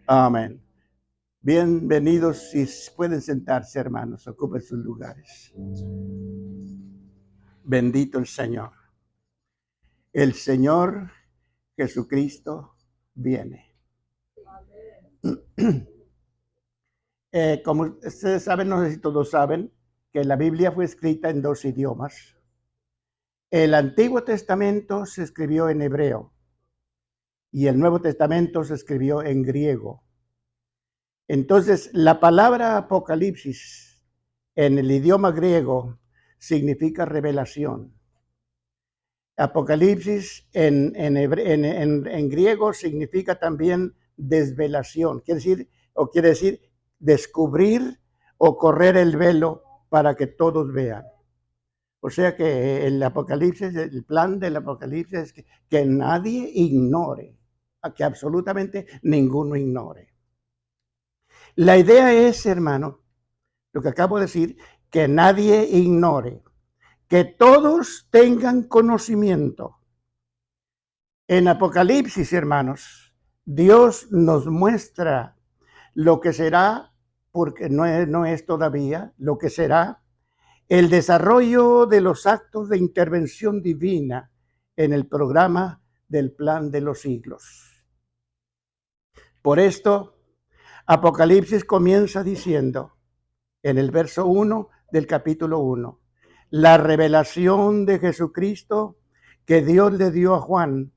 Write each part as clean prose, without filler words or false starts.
Amén. Bienvenidos, si pueden sentarse, hermanos, ocupen sus lugares. Bendito el Señor. El Señor Jesucristo viene. Como ustedes saben, no sé si todos saben, que la Biblia fue escrita en 2 idiomas. El Antiguo Testamento se escribió en hebreo y el Nuevo Testamento se escribió en griego. Entonces, la palabra Apocalipsis en el idioma griego significa revelación. Apocalipsis en griego significa también desvelación. Quiere decir descubrir o correr el velo para que todos vean. O sea que el Apocalipsis, el plan del Apocalipsis es que nadie ignore, que absolutamente ninguno ignore. La idea es, hermano, lo que acabo de decir, que nadie ignore, que todos tengan conocimiento. En Apocalipsis, hermanos, Dios nos muestra lo que será, porque no es todavía, lo que será el desarrollo de los actos de intervención divina en el programa del plan de los siglos. Por esto, Apocalipsis comienza diciendo, en el verso 1 del capítulo 1, la revelación de Jesucristo que Dios le dio a Juan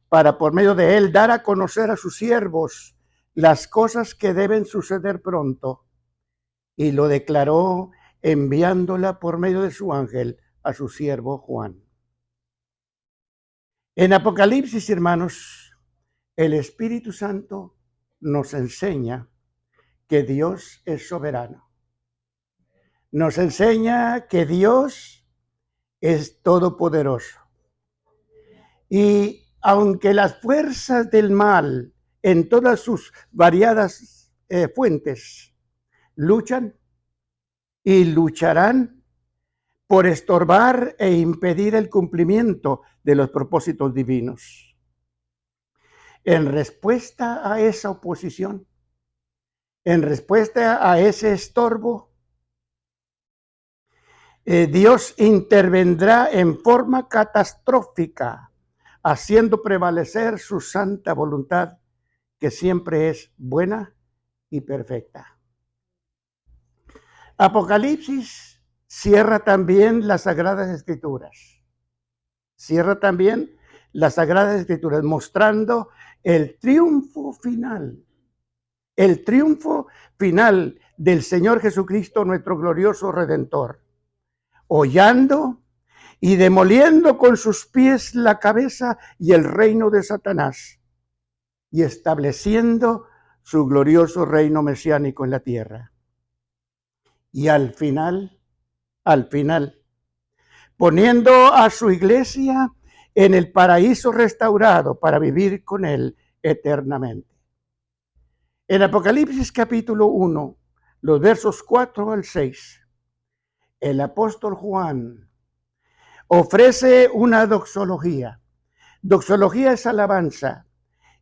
para por medio de él dar a conocer a sus siervos las cosas que deben suceder pronto, y lo declaró enviándola por medio de su ángel a su siervo Juan. En Apocalipsis, hermanos, el Espíritu Santo nos enseña que Dios es soberano. Nos enseña que Dios es todopoderoso. Y aunque las fuerzas del mal en todas sus variadas fuentes luchan y lucharán por estorbar e impedir el cumplimiento de los propósitos divinos. En respuesta a esa oposición, en respuesta a ese estorbo, Dios intervendrá en forma catastrófica, haciendo prevalecer su santa voluntad, que siempre es buena y perfecta. Apocalipsis cierra también las Sagradas Escrituras. Cierra también las Sagradas Escrituras mostrando el triunfo final del Señor Jesucristo, nuestro glorioso Redentor, hollando y demoliendo con sus pies la cabeza y el reino de Satanás, y estableciendo su glorioso reino mesiánico en la tierra. Y al final, poniendo a su iglesia en el paraíso restaurado para vivir con él eternamente. En Apocalipsis capítulo 1, los versos 4 al 6, el apóstol Juan ofrece una doxología. Doxología es alabanza,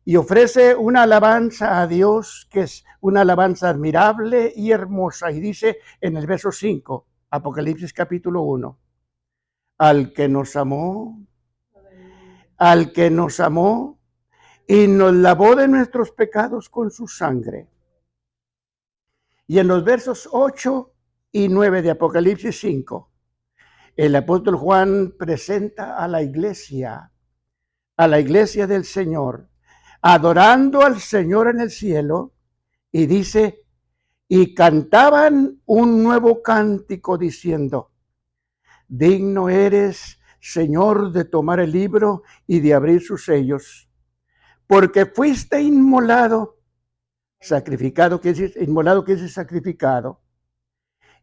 y ofrece una alabanza a Dios que es una alabanza admirable y hermosa. Y dice en el verso 5, Apocalipsis capítulo 1, al que nos amó y nos lavó de nuestros pecados con su sangre. Y en los versos 8 y 9 de Apocalipsis 5, el apóstol Juan presenta a la iglesia del Señor, adorando al Señor en el cielo, y dice, y cantaban un nuevo cántico diciendo, digno eres, Señor, de tomar el libro y de abrir sus sellos, porque fuiste inmolado, sacrificado, que es inmolado, que es sacrificado,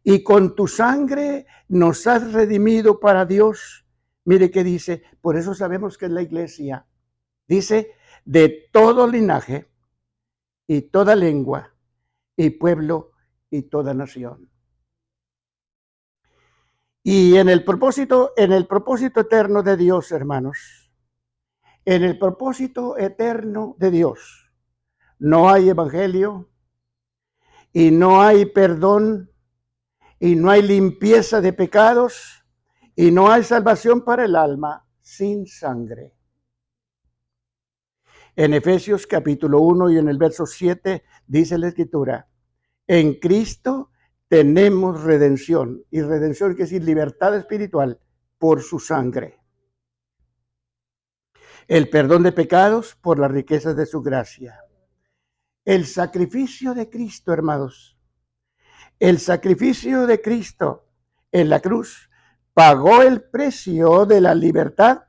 y con tu sangre nos has redimido para Dios. Mire qué dice, por eso sabemos que es la iglesia. Dice, de todo linaje y toda lengua y pueblo y toda nación. Y en el propósito eterno de Dios, hermanos, en el propósito eterno de Dios, no hay evangelio y no hay perdón y no hay limpieza de pecados y no hay salvación para el alma sin sangre. En Efesios capítulo 1 y en el verso 7 dice la Escritura, en Cristo tenemos redención, y redención quiere decir libertad espiritual por su sangre. El perdón de pecados por las riquezas de su gracia. El sacrificio de Cristo, hermanos. El sacrificio de Cristo en la cruz pagó el precio de la libertad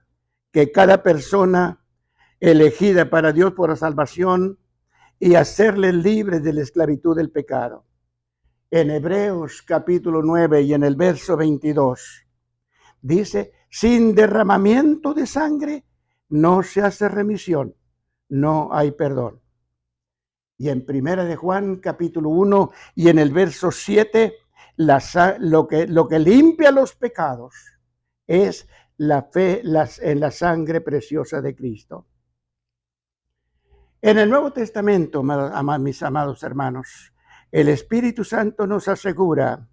que cada persona elegida para Dios por la salvación y hacerles libres de la esclavitud del pecado. En Hebreos capítulo 9 y en el verso 22 dice, sin derramamiento de sangre no se hace remisión, no hay perdón. Y en Primera de Juan capítulo 1 y en el verso 7, lo que limpia los pecados es la fe en la sangre preciosa de Cristo. En el Nuevo Testamento, mis amados hermanos, el Espíritu Santo nos asegura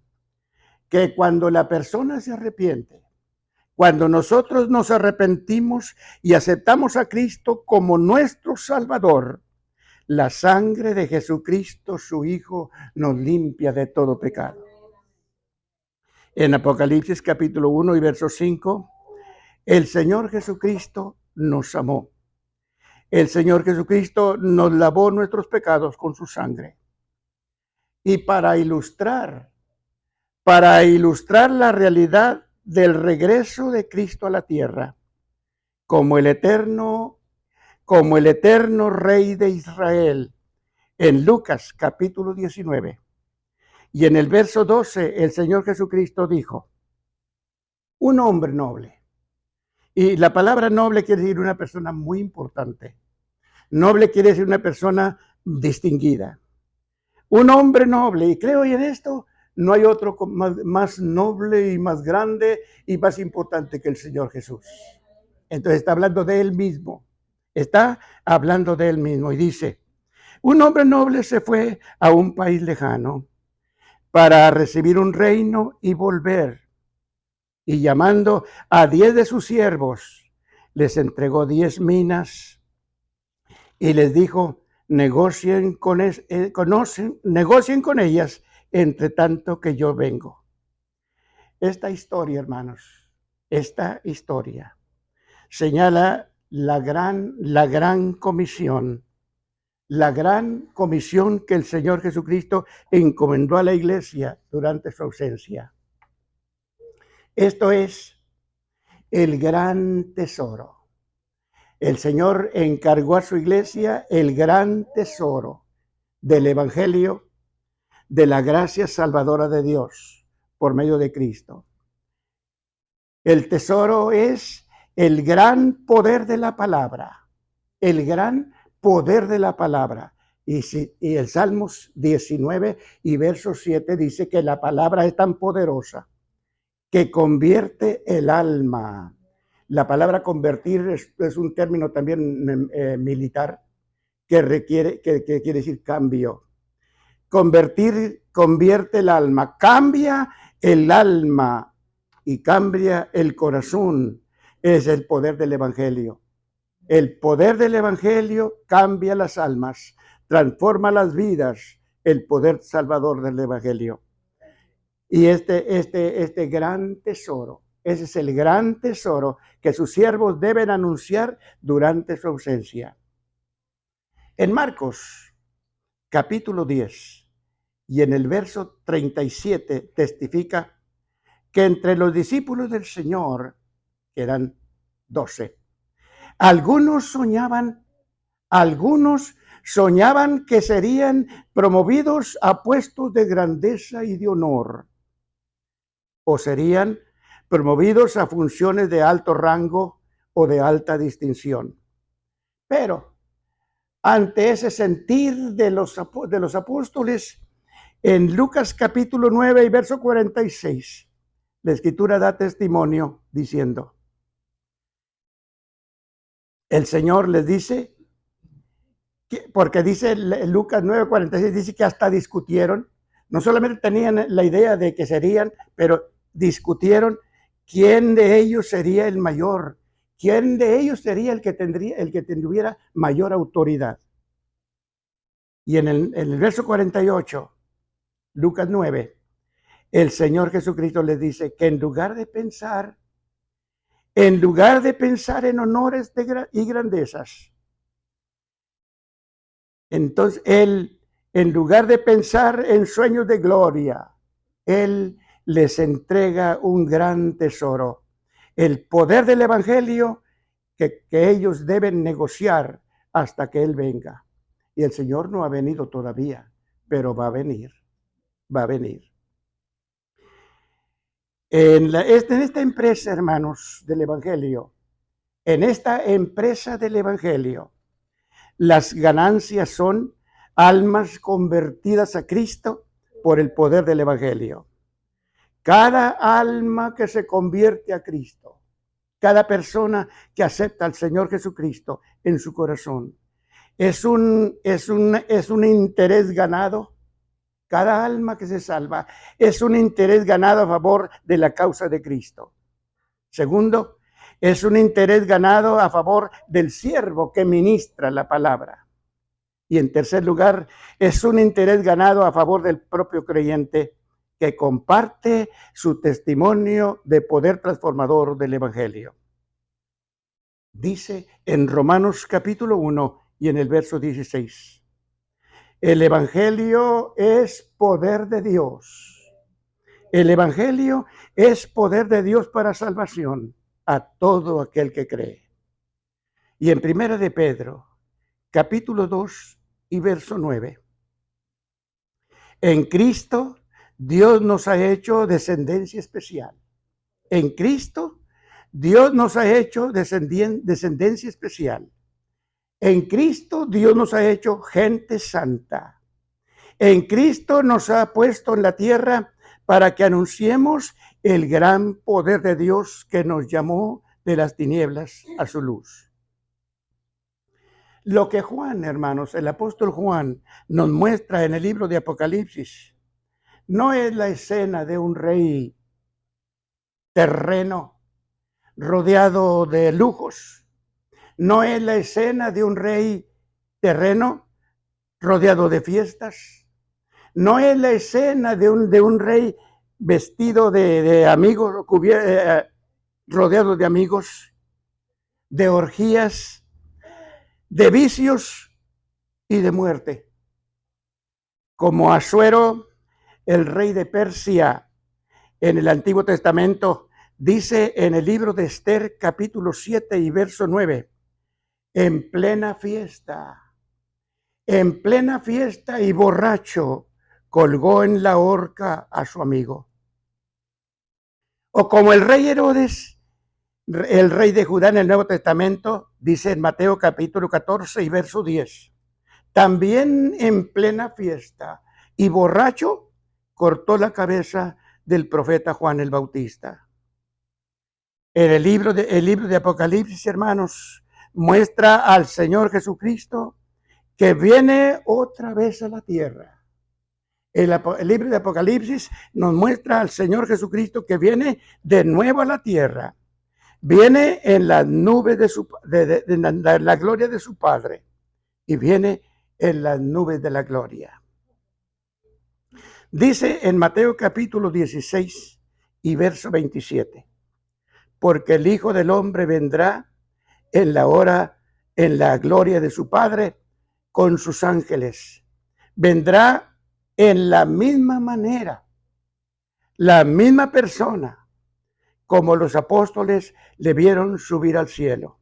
que cuando la persona se arrepiente, cuando nosotros nos arrepentimos y aceptamos a Cristo como nuestro Salvador, la sangre de Jesucristo, su Hijo, nos limpia de todo pecado. En Apocalipsis capítulo 1 y verso 5, el Señor Jesucristo nos amó. El Señor Jesucristo nos lavó nuestros pecados con su sangre. Y para ilustrar la realidad del regreso de Cristo a la tierra, como el eterno Rey de Israel, en Lucas capítulo 19, y en el verso 12, el Señor Jesucristo dijo, un hombre noble. Y la palabra noble quiere decir una persona muy importante. Noble quiere decir una persona distinguida. Un hombre noble, y creo y en esto no hay otro más noble y más grande y más importante que el Señor Jesús. Entonces está hablando de él mismo. Está hablando de él mismo y dice, un hombre noble se fue a un país lejano para recibir un reino y volver. Y llamando a 10 de sus siervos, les entregó 10 minas y les dijo, negocien con ellas entre tanto que yo vengo. Esta historia, hermanos, esta historia señala la gran comisión que el Señor Jesucristo encomendó a la iglesia durante su ausencia. Esto es el gran tesoro. El Señor encargó a su iglesia el gran tesoro del Evangelio, de la gracia salvadora de Dios por medio de Cristo. El tesoro es el gran poder de la palabra, el gran poder de la palabra. Y el Salmos 19 y verso 7 dice que la palabra es tan poderosa que convierte el alma. La palabra convertir es un término también militar que quiere decir cambio. Convertir convierte el alma, cambia el alma y cambia el corazón. Es el poder del Evangelio. El poder del Evangelio cambia las almas, transforma las vidas, el poder salvador del Evangelio. Y este gran tesoro, ese es el gran tesoro que sus siervos deben anunciar durante su ausencia. En Marcos, capítulo 10, y en el verso 37, testifica que entre los discípulos del Señor, que eran 12, algunos soñaban que serían promovidos a puestos de grandeza y de honor, o serían promovidos a funciones de alto rango o de alta distinción. Pero ante ese sentir de los apóstoles, en Lucas capítulo 9 y verso 46, la Escritura da testimonio diciendo, el Señor les dice Porque dice Lucas 9:46, dice que hasta discutieron, no solamente tenían la idea de que serían, pero discutieron quién de ellos sería el mayor, quién de ellos sería el que tuviera mayor autoridad. Y en el verso 48, Lucas 9, el Señor Jesucristo les dice que en lugar de pensar en honores y grandezas, entonces Él, en lugar de pensar en sueños de gloria, Él les entrega un gran tesoro, el poder del Evangelio que ellos deben negociar hasta que Él venga. Y el Señor no ha venido todavía, pero va a venir, va a venir. En esta empresa, hermanos, del Evangelio, en esta empresa del Evangelio, las ganancias son almas convertidas a Cristo por el poder del Evangelio. Cada alma que se convierte a Cristo, cada persona que acepta al Señor Jesucristo en su corazón, es un interés ganado. Cada alma que se salva es un interés ganado a favor de la causa de Cristo. Segundo, es un interés ganado a favor del siervo que ministra la palabra. Y en tercer lugar, es un interés ganado a favor del propio creyente que comparte su testimonio de poder transformador del Evangelio. Dice en Romanos capítulo 1 y en el verso 16, el Evangelio es poder de Dios. El Evangelio es poder de Dios para salvación a todo aquel que cree. Y en Primera de Pedro, capítulo 2 y verso 9. En Cristo, Dios nos ha hecho descendencia especial. En Cristo, Dios nos ha hecho descendencia especial. En Cristo, Dios nos ha hecho gente santa. En Cristo nos ha puesto en la tierra para que anunciemos el gran poder de Dios que nos llamó de las tinieblas a su luz. Lo que Juan, hermanos, el apóstol Juan nos muestra en el libro de Apocalipsis, no es la escena de un rey terreno rodeado de lujos. No es la escena de un rey terreno rodeado de fiestas. No es la escena de un rey vestido de amigos, rodeado de amigos, de orgías, de vicios y de muerte. Como Asuero, el rey de Persia, en el Antiguo Testamento, dice en el libro de Esther, capítulo 7 y verso 9, en plena fiesta y borracho, colgó en la horca a su amigo. O como el rey Herodes, el rey de Judá en el Nuevo Testamento, dice en Mateo capítulo 14 y verso 10, también en plena fiesta y borracho, cortó la cabeza del profeta Juan el Bautista. En el libro de Apocalipsis, hermanos, muestra al Señor Jesucristo que viene otra vez a la tierra. El libro de Apocalipsis nos muestra al Señor Jesucristo que viene de nuevo a la tierra. Viene en las nubes de la gloria de su Padre y viene en las nubes de la gloria. Dice en Mateo capítulo 16 y verso 27, porque el Hijo del Hombre vendrá en la gloria de su Padre con sus ángeles. Vendrá en la misma manera, la misma persona, como los apóstoles le vieron subir al cielo.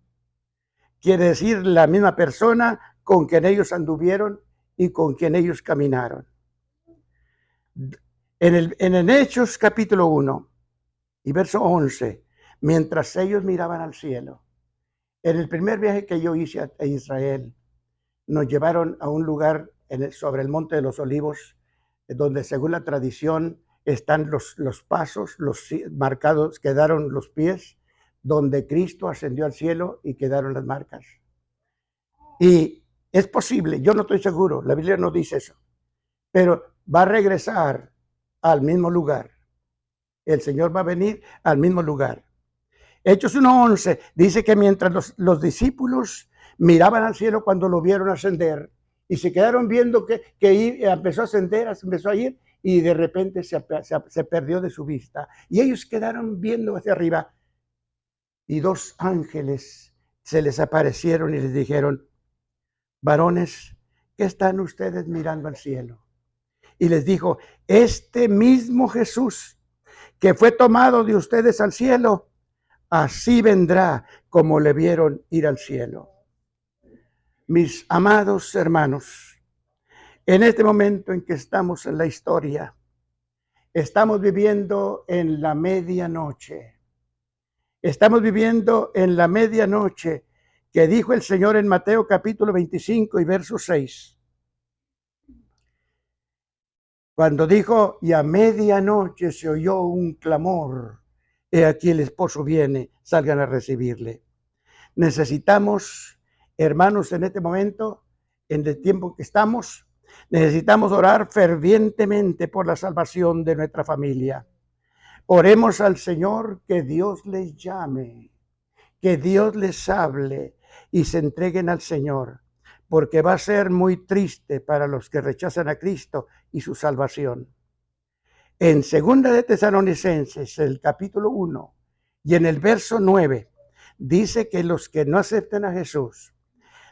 Quiere decir la misma persona con quien ellos anduvieron y con quien ellos caminaron. En Hechos capítulo 1 y verso 11, mientras ellos miraban al cielo, en el primer viaje que yo hice a Israel, nos llevaron a un lugar sobre el Monte de los Olivos, donde según la tradición están los pasos, los marcados, quedaron los pies, donde Cristo ascendió al cielo y quedaron las marcas. Y Es posible, yo no estoy seguro, la Biblia no dice eso, pero va a regresar al mismo lugar. El Señor va a venir al mismo lugar. Hechos 1:11 dice que mientras los discípulos miraban al cielo cuando lo vieron ascender y se quedaron viendo que empezó a ascender, empezó a ir y de repente se perdió de su vista. Y ellos quedaron viendo hacia arriba y dos ángeles se les aparecieron y les dijeron: varones, ¿qué están ustedes mirando al cielo? Y les dijo: este mismo Jesús que fue tomado de ustedes al cielo, así vendrá como le vieron ir al cielo. Mis amados hermanos, en este momento en que estamos en la historia, estamos viviendo en la medianoche. Estamos viviendo en la medianoche que dijo el Señor en Mateo capítulo 25 y verso 6. Cuando dijo: y a medianoche se oyó un clamor, he aquí el esposo viene, salgan a recibirle. Necesitamos, hermanos, en este momento, en el tiempo que estamos, necesitamos orar fervientemente por la salvación de nuestra familia. Oremos al Señor, que Dios les llame, que Dios les hable y se entreguen al Señor, porque va a ser muy triste para los que rechazan a Cristo y su salvación. En 2 de Tesalonicenses, el capítulo 1 y en el verso 9, dice que los que no acepten a Jesús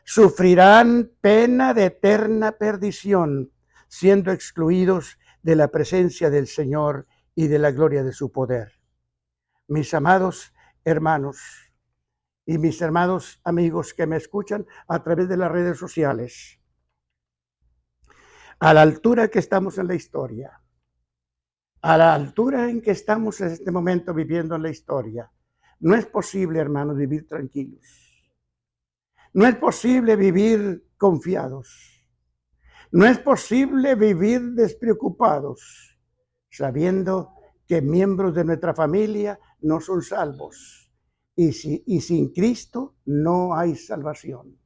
sufrirán pena de eterna perdición, siendo excluidos de la presencia del Señor y de la gloria de su poder. Mis amados hermanos y mis hermanos amigos que me escuchan a través de las redes sociales, a la altura que estamos en la historia, a la altura en que estamos en este momento viviendo en la historia, no es posible, hermanos, vivir tranquilos. No es posible vivir confiados. No es posible vivir despreocupados, sabiendo que miembros de nuestra familia no son salvos. Y sin Cristo no hay salvación.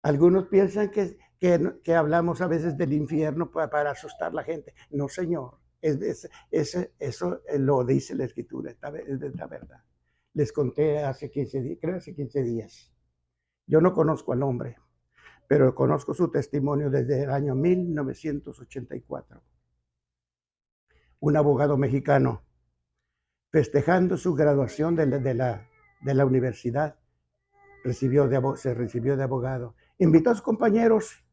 Algunos piensan que hablamos a veces del infierno para asustar a la gente. No, Señor. Eso lo dice la Escritura, es la verdad. Les conté hace 15 días, creo hace 15 días. Yo no conozco al hombre, pero conozco su testimonio desde el año 1984. Un abogado mexicano, festejando su graduación de la universidad, se recibió de abogado. Invitó a sus compañeros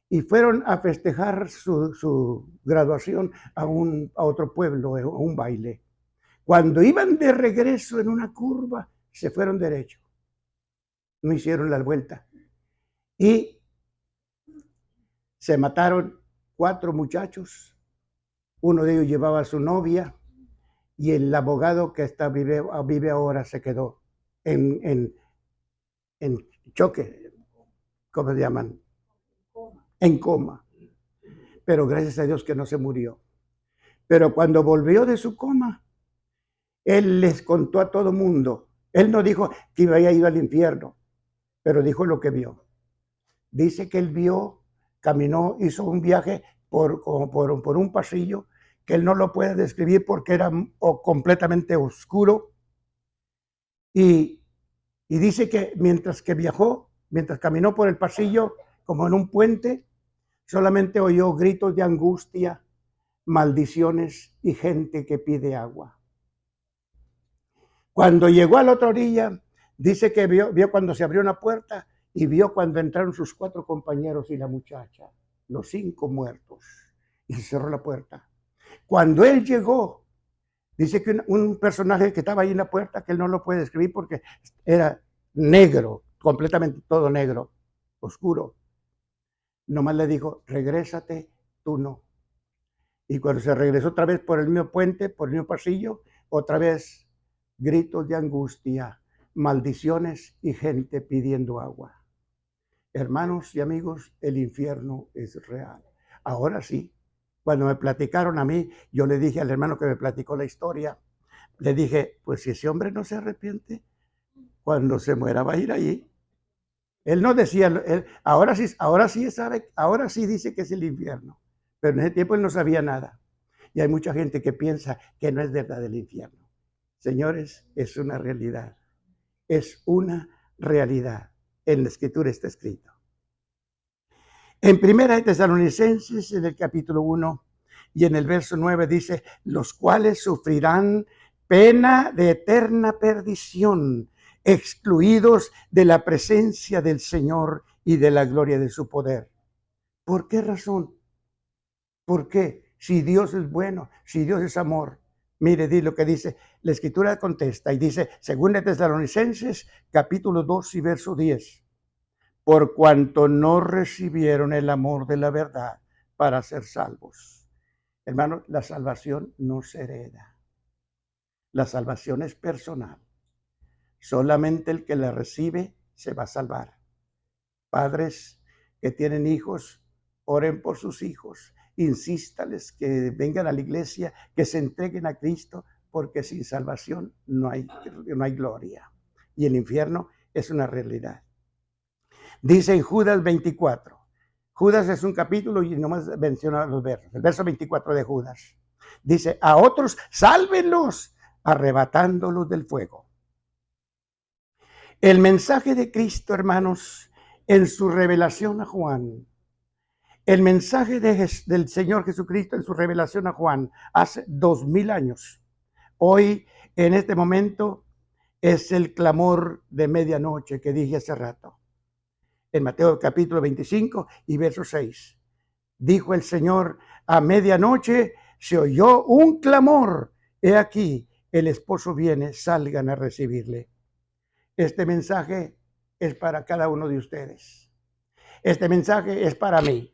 y fueron a festejar su graduación a otro pueblo, a un baile. Cuando iban de regreso en una curva, se fueron derecho. No hicieron la vuelta. Y se mataron 4 muchachos. Uno de ellos llevaba a su novia y el abogado que vive ahora se quedó en choque, ¿cómo se llaman? En coma. Pero gracias a Dios que no se murió. Pero cuando volvió de su coma, él les contó a todo mundo. Él no dijo que había ido al infierno, pero dijo lo que vio. Dice que él vio, caminó, hizo un viaje por un pasillo que él no lo puede describir porque era completamente oscuro. Y dice que mientras caminó por el pasillo, como en un puente, solamente oyó gritos de angustia, maldiciones y gente que pide agua. Cuando llegó a la otra orilla, dice que vio cuando se abrió una puerta y vio cuando entraron sus 4 compañeros y la muchacha, los 5 muertos, y se cerró la puerta. Cuando él llegó, dice que un personaje que estaba ahí en la puerta, que él no lo puede describir porque era negro, completamente todo negro, oscuro. Nomás le dijo: regrésate, tú no. Y cuando se regresó otra vez por el mismo puente, por el mismo pasillo, otra vez gritos de angustia, maldiciones y gente pidiendo agua. Hermanos y amigos, el infierno es real. Ahora sí, cuando me platicaron a mí, yo le dije al hermano que me platicó la historia, le dije: pues si ese hombre no se arrepiente, cuando se muera va a ir allí. Él no decía, ahora sí sabe, ahora sí dice que es el infierno, pero en ese tiempo él no sabía nada. Y hay mucha gente que piensa que no es verdad el infierno. Señores, es una realidad. Es una realidad. En la Escritura está escrito. En Primera de Tesalonicenses, en el capítulo 1 y en el verso 9 dice, los cuales sufrirán pena de eterna perdición, excluidos de la presencia del Señor y de la gloria de su poder. ¿Por qué razón? ¿Por qué? Si Dios es bueno, si Dios es amor. Mire, di lo que dice, la Escritura contesta y dice, según de Tesalonicenses, capítulo 2 y verso 10, por cuanto no recibieron el amor de la verdad para ser salvos. Hermano, la salvación no se hereda. La salvación es personal. Solamente el que la recibe se va a salvar. Padres que tienen hijos, oren por sus hijos. Insístales que vengan a la iglesia, que se entreguen a Cristo, porque sin salvación no hay gloria. Y el infierno es una realidad. Dice en Judas 24. Judas es un capítulo y nomás menciona los versos. El verso 24 de Judas. Dice, a otros sálvenlos, arrebatándolos del fuego. El mensaje de Cristo, hermanos, en su revelación a Juan, el mensaje del Señor Jesucristo en su revelación a Juan hace 2000 años. Hoy, en este momento, es el clamor de medianoche que dije hace rato. En Mateo capítulo 25 y verso 6. Dijo el Señor, a medianoche se oyó un clamor. He aquí, el esposo viene, salgan a recibirle. Este mensaje es para cada uno de ustedes. Este mensaje es para mí.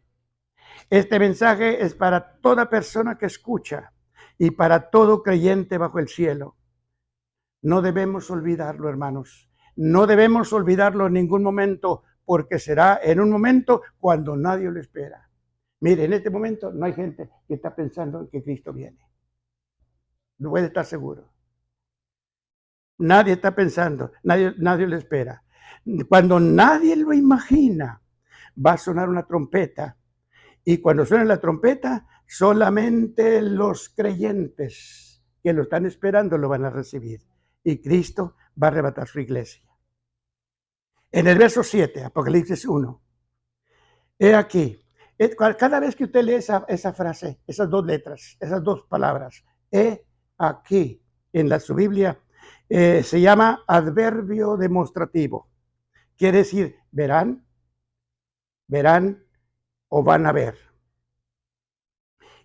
Este mensaje es para toda persona que escucha y para todo creyente bajo el cielo. No debemos olvidarlo, hermanos. No debemos olvidarlo en ningún momento, porque será en un momento cuando nadie lo espera. Mire, en este momento no hay gente que está pensando en que Cristo viene. No puede estar seguro. Nadie está pensando, nadie lo espera. Cuando nadie lo imagina, va a sonar una trompeta. Y cuando suene la trompeta, solamente los creyentes que lo están esperando lo van a recibir. Y Cristo va a arrebatar su iglesia. En el verso 7, Apocalipsis 1. He aquí, cada vez que usted lee esa frase, esas dos letras, esas dos palabras, he aquí, en su Biblia, se llama adverbio demostrativo. Quiere decir, verán o van a ver.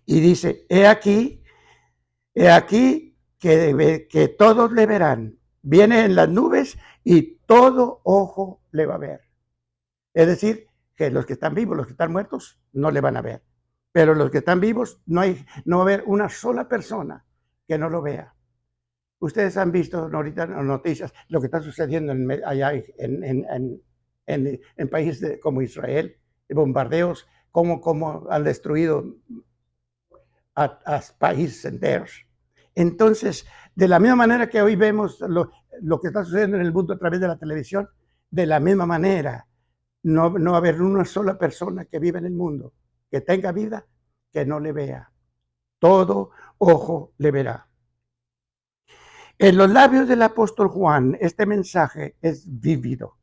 Y dice, he aquí que todos le verán. Viene en las nubes y todo ojo le va a ver. Es decir, que los que están vivos, los que están muertos, no le van a ver. Pero los que están vivos, no va a haber una sola persona que no lo vea. Ustedes han visto ahorita en noticias lo que está sucediendo allá en países como Israel, bombardeos, cómo han destruido a países enteros. Entonces, de la misma manera que hoy vemos lo que está sucediendo en el mundo a través de la televisión, de la misma manera, no va a haber una sola persona que viva en el mundo, que tenga vida, que no le vea. Todo ojo le verá. En los labios del apóstol Juan, este mensaje es vívido.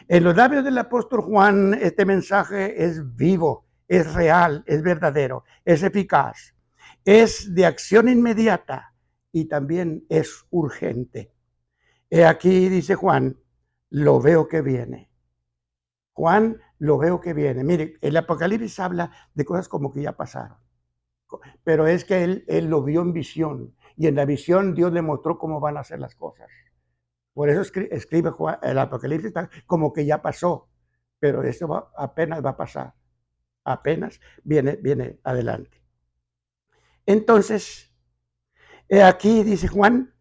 En los labios del apóstol Juan, este mensaje es vivo, es real, es verdadero, es eficaz, es de acción inmediata y también es urgente. He aquí, dice Juan, lo veo que viene. Juan, lo veo que viene. Mire, el Apocalipsis habla de cosas como que ya pasaron. Pero es que él lo vio en visión. Y en la visión Dios le mostró cómo van a ser las cosas. Por eso escribe Juan, el Apocalipsis como que ya pasó. Pero eso apenas va a pasar. Apenas viene adelante. Entonces, aquí dice Juan,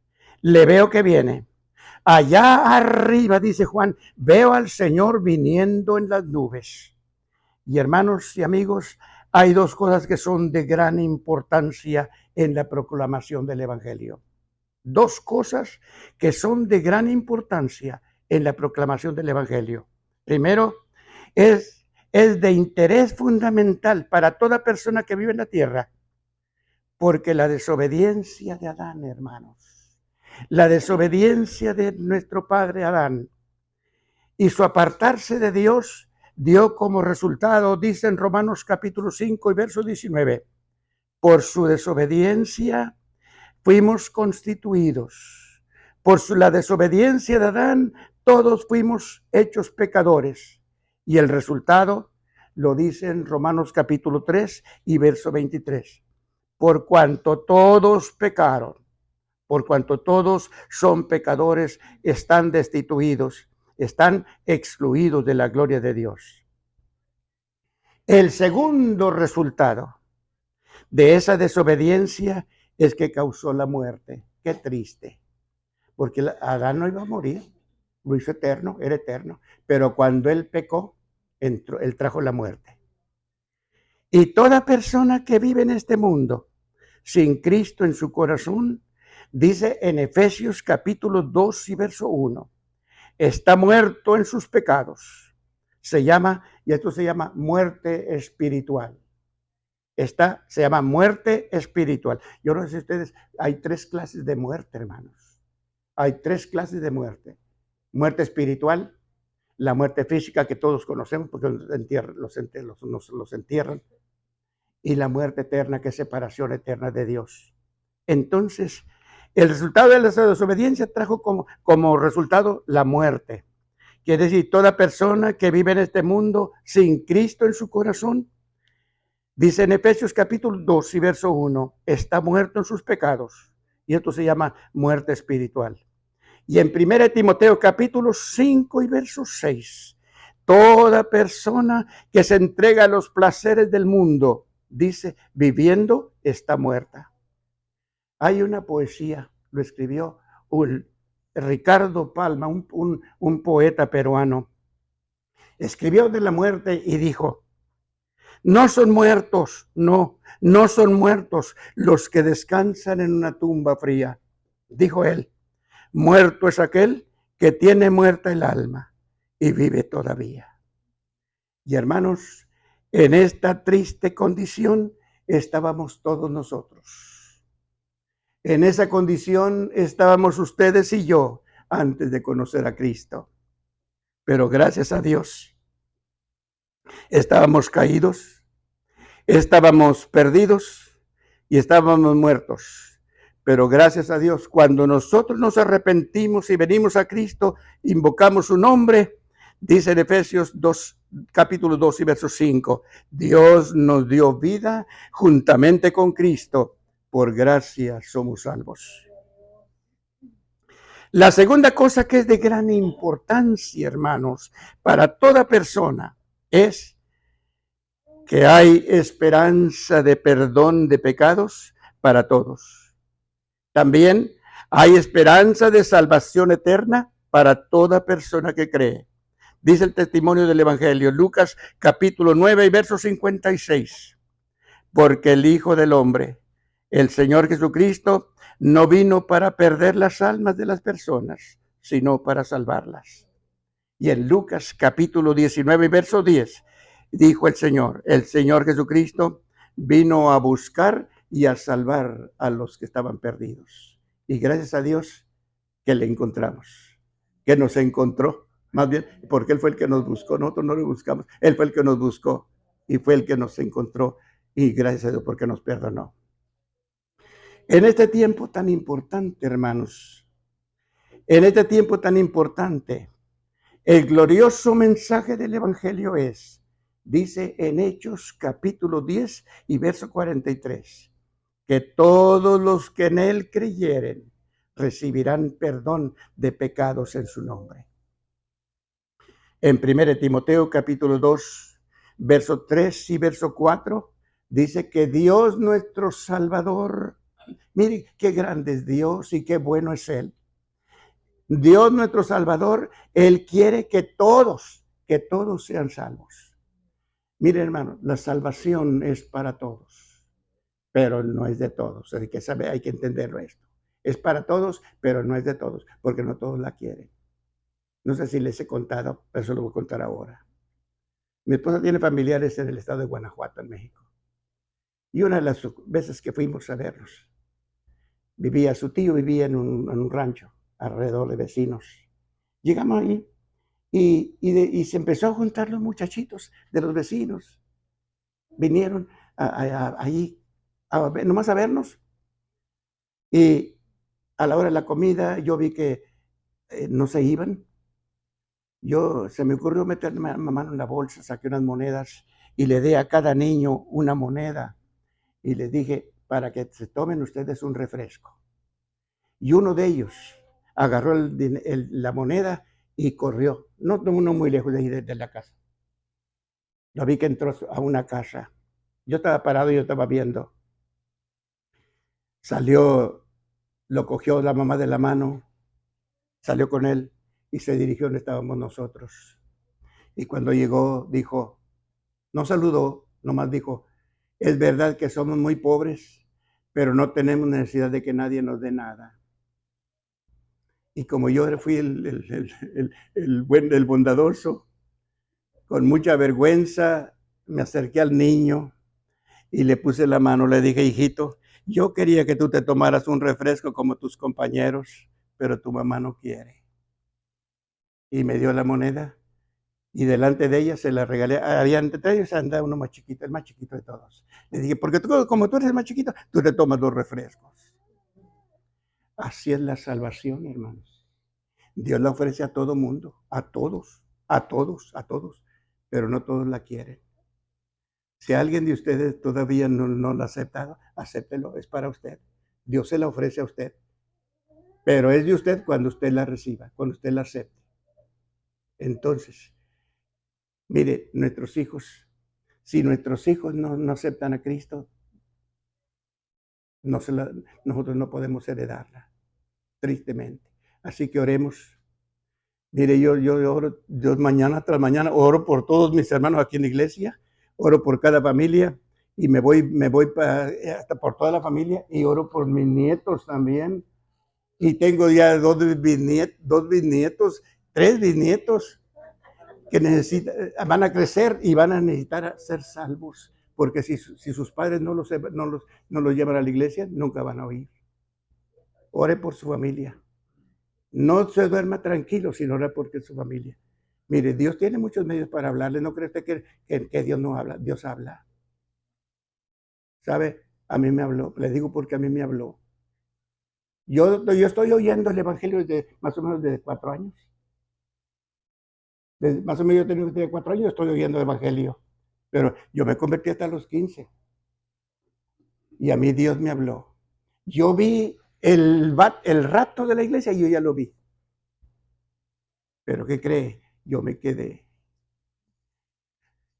le veo que viene. Allá arriba, dice Juan, veo al Señor viniendo en las nubes. Y hermanos y amigos, hay dos cosas que son de gran importancia en la proclamación del Evangelio. Dos cosas que son de gran importancia en la proclamación del Evangelio. Primero, es de interés fundamental para toda persona que vive en la tierra, porque la desobediencia de Adán, hermanos, la desobediencia de nuestro padre Adán y su apartarse de Dios dio como resultado, dice en Romanos capítulo 5 y verso 19, por su desobediencia fuimos constituidos. Por la desobediencia de Adán, todos fuimos hechos pecadores. Y el resultado lo dice en Romanos capítulo 3 y verso 23. Por cuanto todos pecaron, por cuanto todos son pecadores, están destituidos, están excluidos de la gloria de Dios. El segundo resultado de esa desobediencia es que causó la muerte. Qué triste, porque Adán no iba a morir, lo hizo eterno, era eterno, pero cuando él pecó, él trajo la muerte. Y toda persona que vive en este mundo sin Cristo en su corazón, dice en Efesios capítulo 2 y verso 1, está muerto en sus pecados. Esto se llama muerte espiritual. Se llama muerte espiritual. Yo no sé si ustedes, hay 3 clases de muerte, hermanos. Hay 3 clases de muerte. Muerte espiritual, la muerte física que todos conocemos porque los entierran, y la muerte eterna, que es separación eterna de Dios. Entonces, el resultado de la desobediencia trajo como resultado la muerte. Quiere decir, toda persona que vive en este mundo sin Cristo en su corazón, dice en Efesios capítulo 2 y verso 1, está muerto en sus pecados. Y esto se llama muerte espiritual. Y en 1 Timoteo capítulo 5 y verso 6, toda persona que se entrega a los placeres del mundo, dice, viviendo, está muerta. Hay una poesía, lo escribió Ricardo Palma, un poeta peruano. Escribió de la muerte y dijo, no son muertos, no son muertos los que descansan en una tumba fría. Dijo él, muerto es aquel que tiene muerta el alma y vive todavía. Y hermanos, en esta triste condición estábamos todos nosotros. En esa condición estábamos ustedes y yo antes de conocer a Cristo. Pero gracias a Dios, estábamos caídos, estábamos perdidos y estábamos muertos. Pero gracias a Dios, cuando nosotros nos arrepentimos y venimos a Cristo, invocamos su nombre, dice en Efesios 2, capítulo 2 y verso 5, Dios nos dio vida juntamente con Cristo, por gracia somos salvos. La segunda cosa que es de gran importancia, hermanos, para toda persona, es que hay esperanza de perdón de pecados para todos. También hay esperanza de salvación eterna para toda persona que cree. Dice el testimonio del Evangelio, Lucas capítulo 9 y verso 56. Porque el Hijo del Hombre, el Señor Jesucristo, no vino para perder las almas de las personas, sino para salvarlas. Y en Lucas capítulo 19 y verso 10, dijo el Señor Jesucristo vino a buscar y a salvar a los que estaban perdidos. Y gracias a Dios que le encontramos, que nos encontró, más bien, porque Él fue el que nos buscó, nosotros no lo buscamos, Él fue el que nos buscó y fue el que nos encontró, y gracias a Dios porque nos perdonó. En este tiempo tan importante, hermanos, en este tiempo tan importante, el glorioso mensaje del Evangelio dice en Hechos capítulo 10 y verso 43, que todos los que en Él creyeren recibirán perdón de pecados en su nombre. En 1 Timoteo capítulo 2, verso 3 y verso 4, dice que Dios nuestro Salvador, mire qué grande es Dios y qué bueno es Él. Dios nuestro Salvador, Él quiere que todos sean salvos. Mire, hermano, la salvación es para todos, pero no es de todos. Hay que saber, hay que entenderlo esto. Es para todos, pero no es de todos, porque no todos la quieren. No sé si les he contado, pero se lo voy a contar ahora. Mi esposa tiene familiares en el estado de Guanajuato, en México. Y una de las veces que fuimos a verlos, su tío vivía en un rancho, alrededor de vecinos. Llegamos ahí y se empezó a juntar los muchachitos de los vecinos. Vinieron allí nomás a vernos. Y a la hora de la comida yo vi que no se iban. Se me ocurrió meter la mano en la bolsa, saqué unas monedas y le di a cada niño una moneda y les dije, para que se tomen ustedes un refresco. Y uno de ellos agarró la moneda y corrió, no muy lejos de ahí de la casa. Lo vi que entró a una casa. Yo estaba parado y yo estaba viendo. Salió, lo cogió la mamá de la mano, salió con él y se dirigió donde estábamos nosotros. Y cuando llegó, dijo, no saludó, nomás dijo, es verdad que somos muy pobres, pero no tenemos necesidad de que nadie nos dé nada. Y como yo fui el bondadoso, con mucha vergüenza me acerqué al niño y le puse la mano, le dije, hijito, yo quería que tú te tomaras un refresco como tus compañeros, pero tu mamá no quiere. Y me dio la moneda y delante de ella se la regalé. Había entre ellos andaba uno más chiquito, el más chiquito de todos. Le dije, porque como tú eres el más chiquito, tú te tomas 2 refrescos. Así es la salvación, hermanos. Dios la ofrece a todo mundo, a todos, a todos, a todos, pero no todos la quieren. Si alguien de ustedes todavía no la ha aceptado, acéptelo, es para usted. Dios se la ofrece a usted, pero es de usted cuando usted la reciba, cuando usted la acepte. Entonces, mire, si nuestros hijos no aceptan a Cristo, nosotros no podemos heredarla, tristemente. Así que oremos. Mire, yo oro, Dios mañana tras mañana, oro por todos mis hermanos aquí en la iglesia, oro por cada familia y me voy hasta por toda la familia y oro por mis nietos también. Y tengo ya 2 bisnietos, 3 bisnietos que van a crecer y van a necesitar ser salvos, porque si sus padres no los llevan a la iglesia, nunca van a oír. Ore por su familia. No se duerma tranquilo, sino ore porque su familia. Mire, Dios tiene muchos medios para hablarle. No cree usted que Dios no habla. Dios habla. ¿Sabe? A mí me habló. Le digo porque a mí me habló. Yo estoy oyendo el evangelio desde más o menos de 4 años. Más o menos yo tengo 4 años, estoy oyendo el evangelio. Pero yo me convertí hasta los 15. Y a mí Dios me habló. Yo vi el rato de la iglesia y yo ya lo vi. Pero ¿qué cree? Yo me quedé.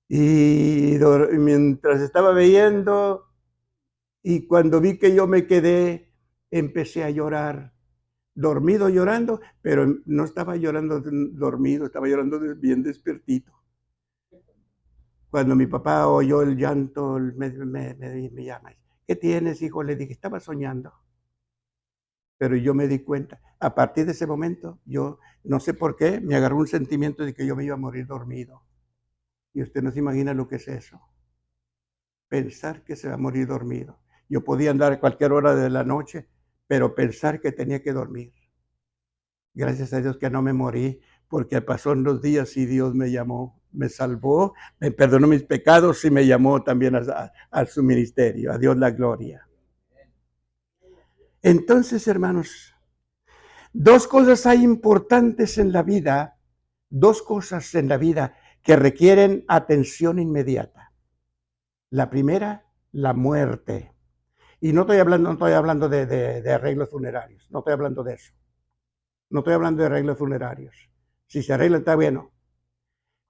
Y mientras estaba viendo, y cuando vi que yo me quedé, empecé a llorar. Dormido llorando, pero no estaba llorando dormido, estaba llorando bien despiertito. Cuando mi papá oyó el llanto, me llama. ¿Qué tienes, hijo? Le dije, estaba soñando. Pero yo me di cuenta. A partir de ese momento, yo no sé por qué, me agarró un sentimiento de que yo me iba a morir dormido. Y usted no se imagina lo que es eso. Pensar que se va a morir dormido. Yo podía andar a cualquier hora de la noche, pero pensar que tenía que dormir. Gracias a Dios que no me morí, porque pasó en los días y Dios me llamó, me salvó, me perdonó mis pecados y me llamó también a su ministerio. A Dios la gloria. Entonces, hermanos, 2 cosas hay importantes en la vida, 2 cosas en la vida que requieren atención inmediata. La primera, la muerte. Y no estoy hablando de arreglos funerarios, no estoy hablando de eso. No estoy hablando de arreglos funerarios. Si se arregla está bueno.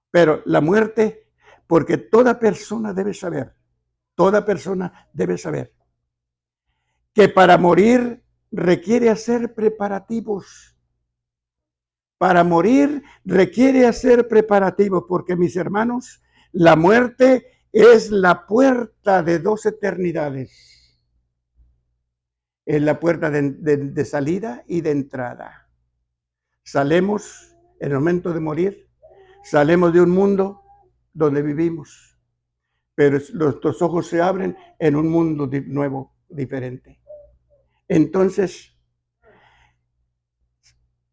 Pero la muerte, porque toda persona debe saber que para morir requiere hacer preparativos. Para morir requiere hacer preparativos, porque mis hermanos, la muerte es la puerta de 2 eternidades. Es la puerta de salida y de entrada. Salemos En el momento de morir, salimos de un mundo donde vivimos, pero nuestros ojos se abren en un mundo nuevo, diferente. Entonces,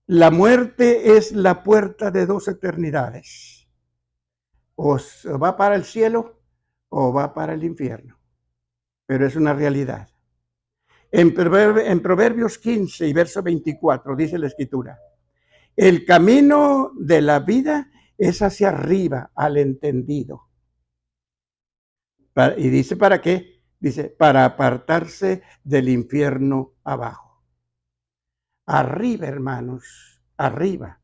la muerte es la puerta de dos eternidades. O va para el cielo o va para el infierno. Pero es una realidad. En Proverbios 15 y verso 24 dice la Escritura: el camino de la vida es hacia arriba al entendido. Y dice, ¿para qué? Dice, para apartarse del infierno abajo. Arriba, hermanos, arriba.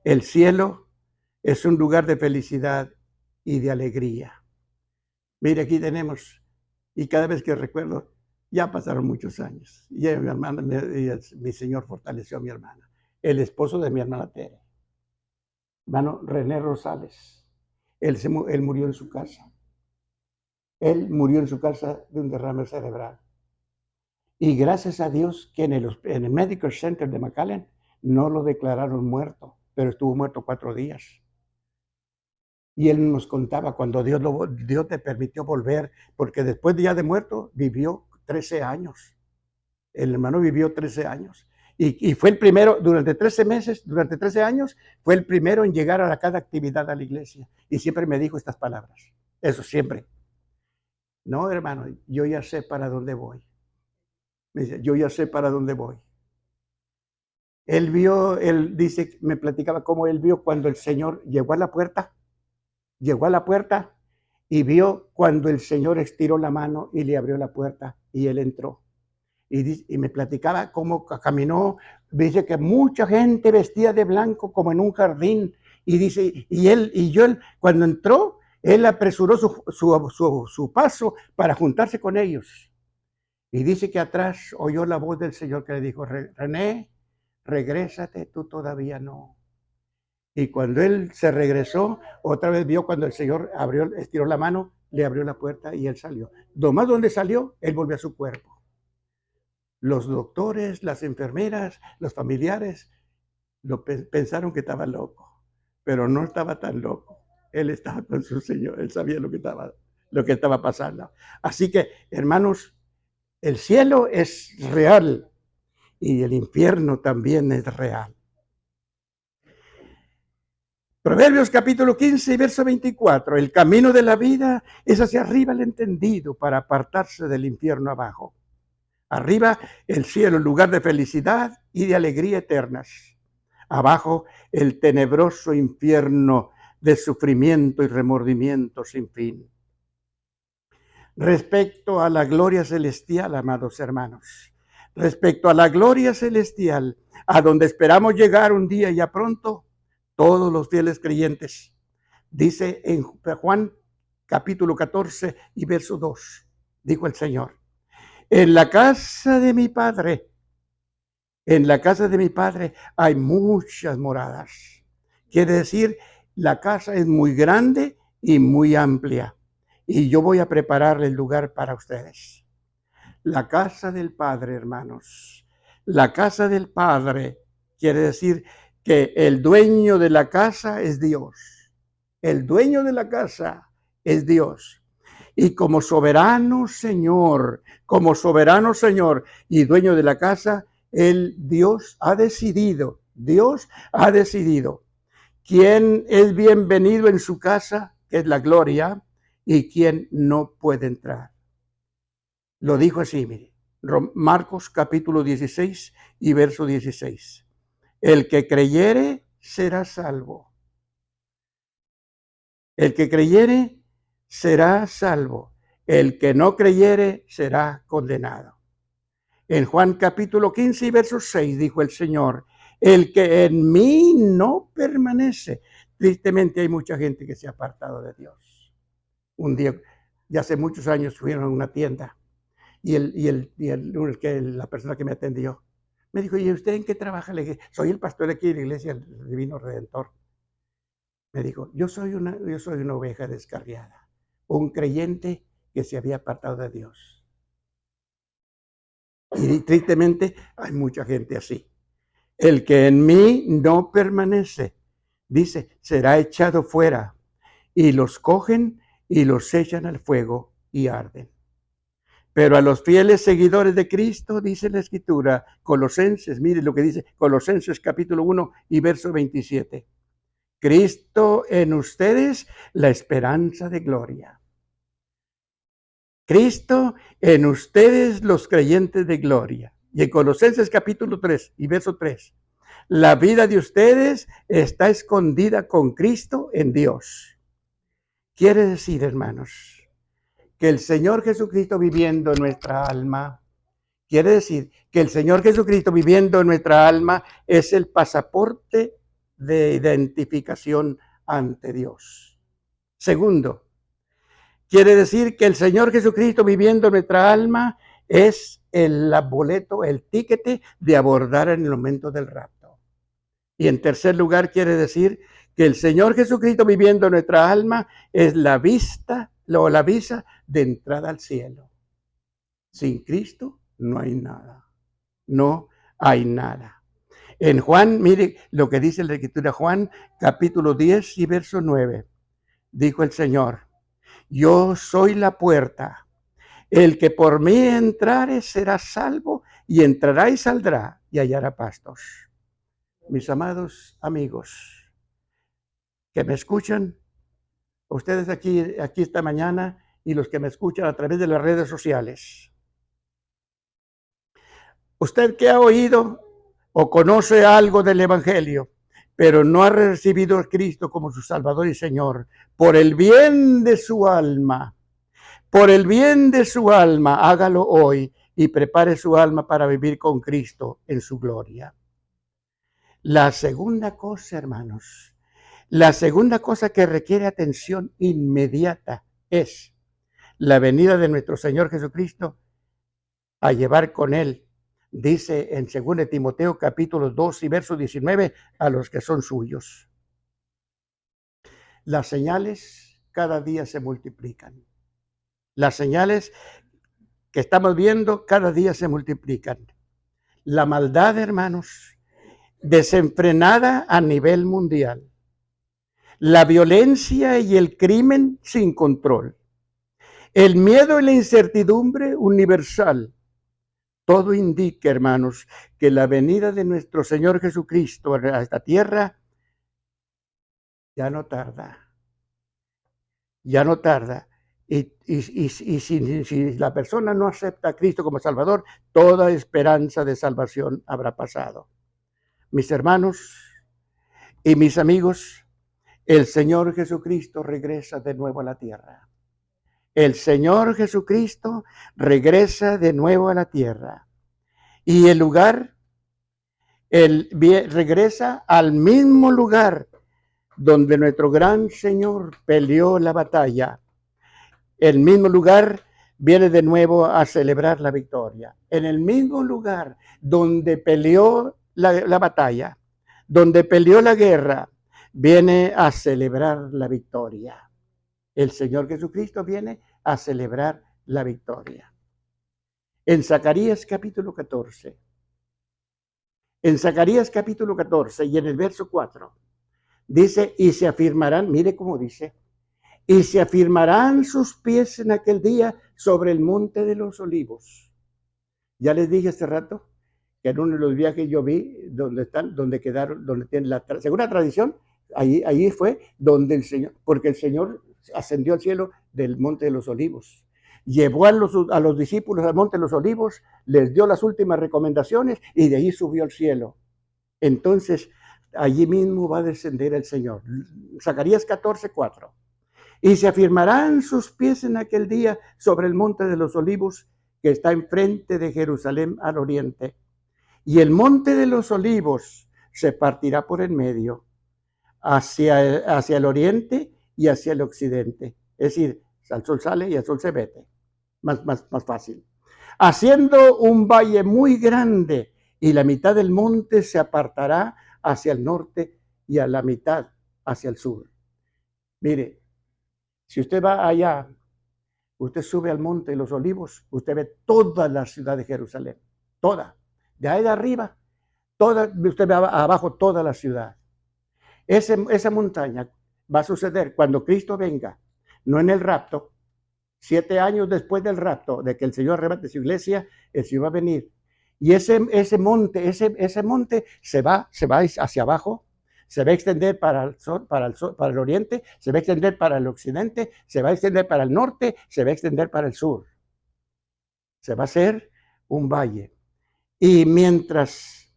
El cielo es un lugar de felicidad y de alegría. Mire, aquí tenemos, y cada vez que recuerdo, ya pasaron muchos años. Y mi hermana, mi Señor fortaleció a mi hermana. El esposo de mi hermana Tere, hermano René Rosales. Él murió en su casa. Él murió en su casa de un derrame cerebral. Y gracias a Dios que en el Medical Center de McAllen no lo declararon muerto, pero estuvo muerto 4 días. Y él nos contaba cuando Dios le permitió volver, porque después de ya de muerto vivió 13 años. El hermano vivió 13 años. Y fue el primero, durante 13 años, fue el primero en llegar a cada actividad a la iglesia. Y siempre me dijo estas palabras. Eso siempre. No, hermano, yo ya sé para dónde voy. Me dice, yo ya sé para dónde voy. Él dice, me platicaba cómo él vio cuando el Señor llegó a la puerta y vio cuando el Señor estiró la mano y le abrió la puerta y él entró. Y me platicaba cómo caminó. Dice que mucha gente vestía de blanco como en un jardín. Y dice, él cuando entró, él apresuró su paso para juntarse con ellos. Y dice que atrás oyó la voz del Señor que le dijo, René, regrésate, tú todavía no. Y cuando él se regresó, otra vez vio cuando el Señor estiró la mano, le abrió la puerta y él salió. Nomás donde salió, él volvió a su cuerpo. Los doctores, las enfermeras, los familiares pensaron que estaba loco, pero no estaba tan loco. Él estaba con su Señor, él sabía lo que estaba pasando. Así que, hermanos, el cielo es real y el infierno también es real. Proverbios capítulo 15 y verso 24. El camino de la vida es hacia arriba el entendido para apartarse del infierno abajo. Arriba el cielo, lugar de felicidad y de alegría eternas. Abajo el tenebroso infierno de sufrimiento y remordimiento sin fin. Respecto a la gloria celestial, amados hermanos, respecto a la gloria celestial, a donde esperamos llegar un día ya pronto, todos los fieles creyentes, dice en Juan capítulo 14 y verso 2, dijo el Señor, en la casa de mi Padre hay muchas moradas. Quiere decir, la casa es muy grande y muy amplia. Y yo voy a preparar el lugar para ustedes. La casa del Padre, hermanos. La casa del Padre quiere decir que el dueño de la casa es Dios. El dueño de la casa es Dios. Y como soberano Señor y dueño de la casa, Dios ha decidido quién es bienvenido en su casa, que es la gloria, y quién no puede entrar. Lo dijo así, mire, Marcos capítulo 16 y verso 16. El que creyere será salvo. El que creyere será salvo. El que no creyere será condenado. En Juan capítulo 15 y verso 6 dijo el Señor, el que en mí no permanece. Tristemente hay mucha gente que se ha apartado de Dios. Un día, ya hace muchos años, fueron a una tienda y la persona que me atendió me dijo, ¿y usted en qué trabaja? Le dije, soy el pastor de aquí de la iglesia del Divino Redentor. Me dijo, yo soy una oveja descarriada, un creyente que se había apartado de Dios. Y tristemente hay mucha gente así. El que en mí no permanece, dice, será echado fuera, y los cogen y los echan al fuego y arden. Pero a los fieles seguidores de Cristo, dice la Escritura, Colosenses, mire lo que dice Colosenses capítulo 1 y verso 27. Cristo en ustedes, la esperanza de gloria. Cristo en ustedes, los creyentes de gloria. Y en Colosenses capítulo 3 y verso 3. La vida de ustedes está escondida con Cristo en Dios. Quiere decir, hermanos, que el Señor Jesucristo viviendo en nuestra alma, quiere decir que el Señor Jesucristo viviendo en nuestra alma es el pasaporte de identificación ante Dios. Segundo, quiere decir que el Señor Jesucristo viviendo en nuestra alma es el boleto, el ticket de abordar en el momento del rapto. Y en tercer lugar, quiere decir que el Señor Jesucristo viviendo en nuestra alma es la vista o la visa de entrada al cielo. Sin Cristo no hay nada. No hay nada. En Juan, mire lo que dice la Escritura, Juan capítulo 10 y verso 9. Dijo el Señor, yo soy la puerta. El que por mí entrare será salvo y entrará y saldrá y hallará pastos. Mis amados amigos que me escuchan, ustedes aquí esta mañana y los que me escuchan a través de las redes sociales. Usted que ha oído o conoce algo del Evangelio, pero no ha recibido a Cristo como su Salvador y Señor, por el bien de su alma, hágalo hoy y prepare su alma para vivir con Cristo en su gloria. La segunda cosa, hermanos, la segunda cosa que requiere atención inmediata es la venida de nuestro Señor Jesucristo a llevar con Él, dice en 2 Timoteo capítulo 2 y verso 19, a los que son suyos. Las señales cada día se multiplican. Las señales que estamos viendo cada día se multiplican. La maldad, hermanos, desenfrenada a nivel mundial. La violencia y el crimen sin control. El miedo y la incertidumbre universal. Todo indica, hermanos, que la venida de nuestro Señor Jesucristo a esta tierra ya no tarda. Ya no tarda. Y si la persona no acepta a Cristo como Salvador, toda esperanza de salvación habrá pasado. Mis hermanos y mis amigos, el Señor Jesucristo regresa de nuevo a la tierra. El Señor Jesucristo regresa de nuevo a la tierra. Y el lugar, Él regresa al mismo lugar donde nuestro gran Señor peleó la batalla. El mismo lugar viene de nuevo a celebrar la victoria. En el mismo lugar donde peleó la batalla, donde peleó la guerra, viene a celebrar la victoria. El Señor Jesucristo viene a celebrar la victoria. En Zacarías capítulo 14. En Zacarías capítulo 14 y en el verso 4, dice, y se afirmarán, mire cómo dice, y se afirmarán sus pies en aquel día sobre el monte de los olivos. Ya les dije hace rato que en uno de los viajes yo vi donde quedaron, donde tienen según la tradición, ahí fue donde el Señor, porque el Señor ascendió al cielo del monte de los olivos. Llevó a los discípulos al monte de los olivos, les dio las últimas recomendaciones y de ahí subió al cielo. Entonces, allí mismo va a descender el Señor. Zacarías 14:4. Y se afirmarán sus pies en aquel día sobre el monte de los olivos que está enfrente de Jerusalén al oriente. Y el monte de los olivos se partirá por en medio hacia el oriente y hacia el occidente. Es decir, al sol sale y al sol se mete. Más fácil. Haciendo un valle muy grande y la mitad del monte se apartará hacia el norte y a la mitad hacia el sur. Mire, si usted va allá, usted sube al monte de los olivos, usted ve toda la ciudad de Jerusalén, toda. De ahí de arriba, usted ve abajo toda la ciudad. Esa montaña va a suceder cuando Cristo venga, no en el rapto. 7 años después del rapto, de que el Señor arrebate su iglesia, el Señor va a venir. Y ese monte se va hacia abajo, se va a extender para el oriente, se va a extender para el occidente, se va a extender para el norte, se va a extender para el sur. Se va a hacer un valle. Y mientras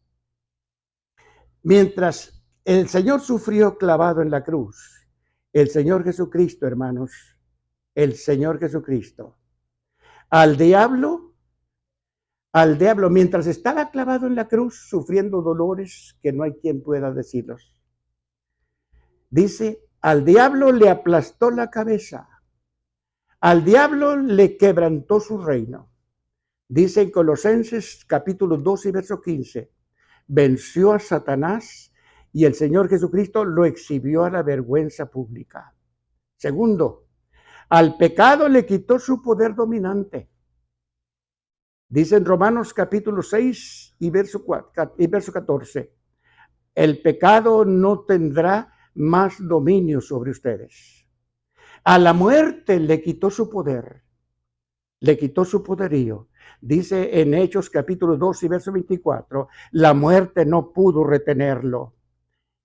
el Señor sufrió clavado en la cruz, el Señor Jesucristo, hermanos, el Señor Jesucristo, al diablo, mientras estaba clavado en la cruz, sufriendo dolores que no hay quien pueda decirlos, dice, al diablo le aplastó la cabeza, al diablo le quebrantó su reino. Dice en Colosenses capítulo 2 y verso 15, venció a Satanás y el Señor Jesucristo lo exhibió a la vergüenza pública. Segundo, al pecado le quitó su poder dominante. Dice en Romanos capítulo 6 y verso 14, el pecado no tendrá más dominio sobre ustedes. A la muerte le quitó su poder, le quitó su poderío. Dice en Hechos capítulo 2 y verso 24, la muerte no pudo retenerlo.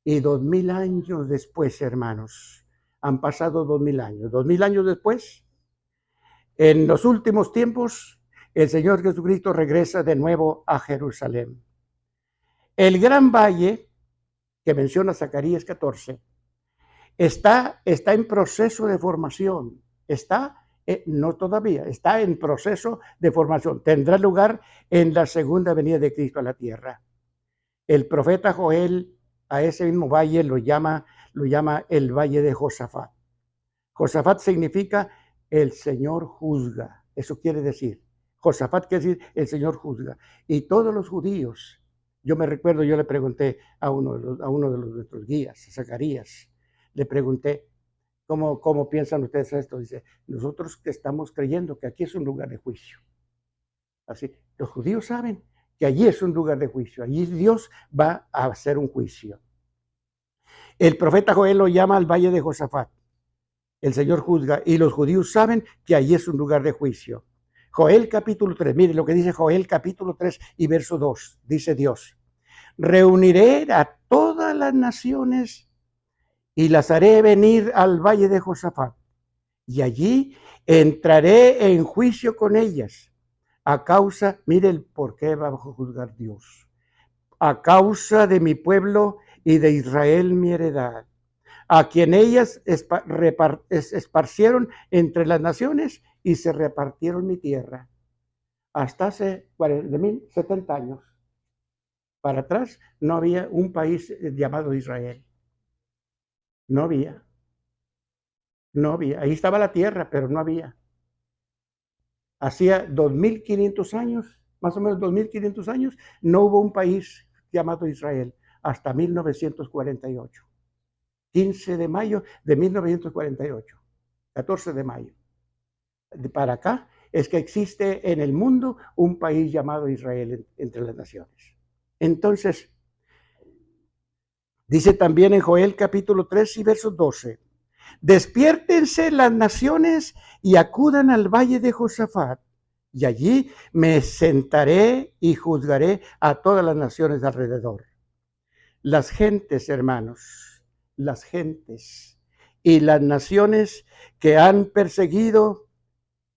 Y 2000 años después, hermanos, han pasado 2000 años. 2000 años después, en los últimos tiempos, el Señor Jesucristo regresa de nuevo a Jerusalén. El gran valle que menciona Zacarías 14 está en proceso de formación. No todavía, está en proceso de formación. Tendrá lugar en la segunda venida de Cristo a la tierra. El profeta Joel a ese mismo valle lo llama el valle de Josafat. Josafat significa el Señor juzga. Eso quiere decir. Josafat quiere decir el Señor juzga. Y todos los judíos, yo le pregunté a uno de nuestros guías, Zacarías, le pregunté, ¿cómo piensan ustedes esto? Dice, nosotros que estamos creyendo que aquí es un lugar de juicio. Así, los judíos saben que allí es un lugar de juicio. Allí Dios va a hacer un juicio. El profeta Joel lo llama al valle de Josafat. El Señor juzga y los judíos saben que allí es un lugar de juicio. Joel capítulo 3, mire lo que dice Joel capítulo 3 y verso 2. Dice Dios, reuniré a todas las naciones y las haré venir al valle de Josafat. Y allí entraré en juicio con ellas. A causa, mire el por qué va a juzgar Dios. A causa de mi pueblo y de Israel mi heredad, a quien ellas esparcieron entre las naciones y se repartieron mi tierra. Hasta hace 70 años para atrás no había un país llamado Israel. No había. Ahí estaba la tierra, pero no había. Hacía 2500 años, más o menos 2500 años, no hubo un país llamado Israel hasta 1948. 15 de mayo de 1948, 14 de mayo. Para acá es que existe en el mundo un país llamado Israel entre las naciones. Entonces, dice también en Joel capítulo 3 y verso 12, despiértense las naciones y acudan al valle de Josafat, y allí me sentaré y juzgaré a todas las naciones de alrededor. Las gentes, hermanos, las gentes y las naciones que han perseguido,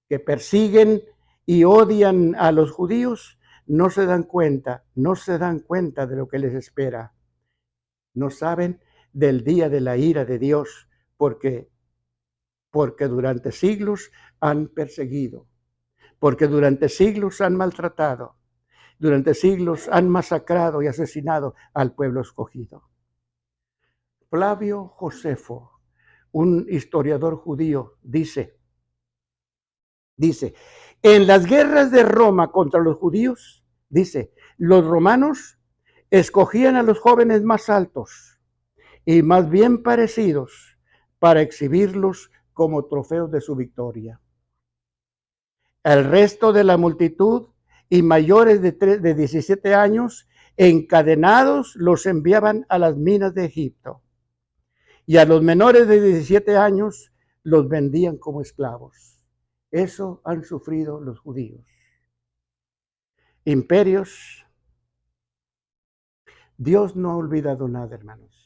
que persiguen y odian a los judíos, no se dan cuenta de lo que les espera. No saben del día de la ira de Dios, porque durante siglos han perseguido, porque durante siglos han maltratado, durante siglos han masacrado y asesinado al pueblo escogido. Flavio Josefo, un historiador judío, dice, en las guerras de Roma contra los judíos, dice, los romanos escogían a los jóvenes más altos y más bien parecidos para exhibirlos como trofeos de su victoria. El resto de la multitud y mayores de 17 años encadenados los enviaban a las minas de Egipto, y a los menores de 17 años los vendían como esclavos. Eso han sufrido los judíos. Imperios. Dios no ha olvidado nada, hermanos.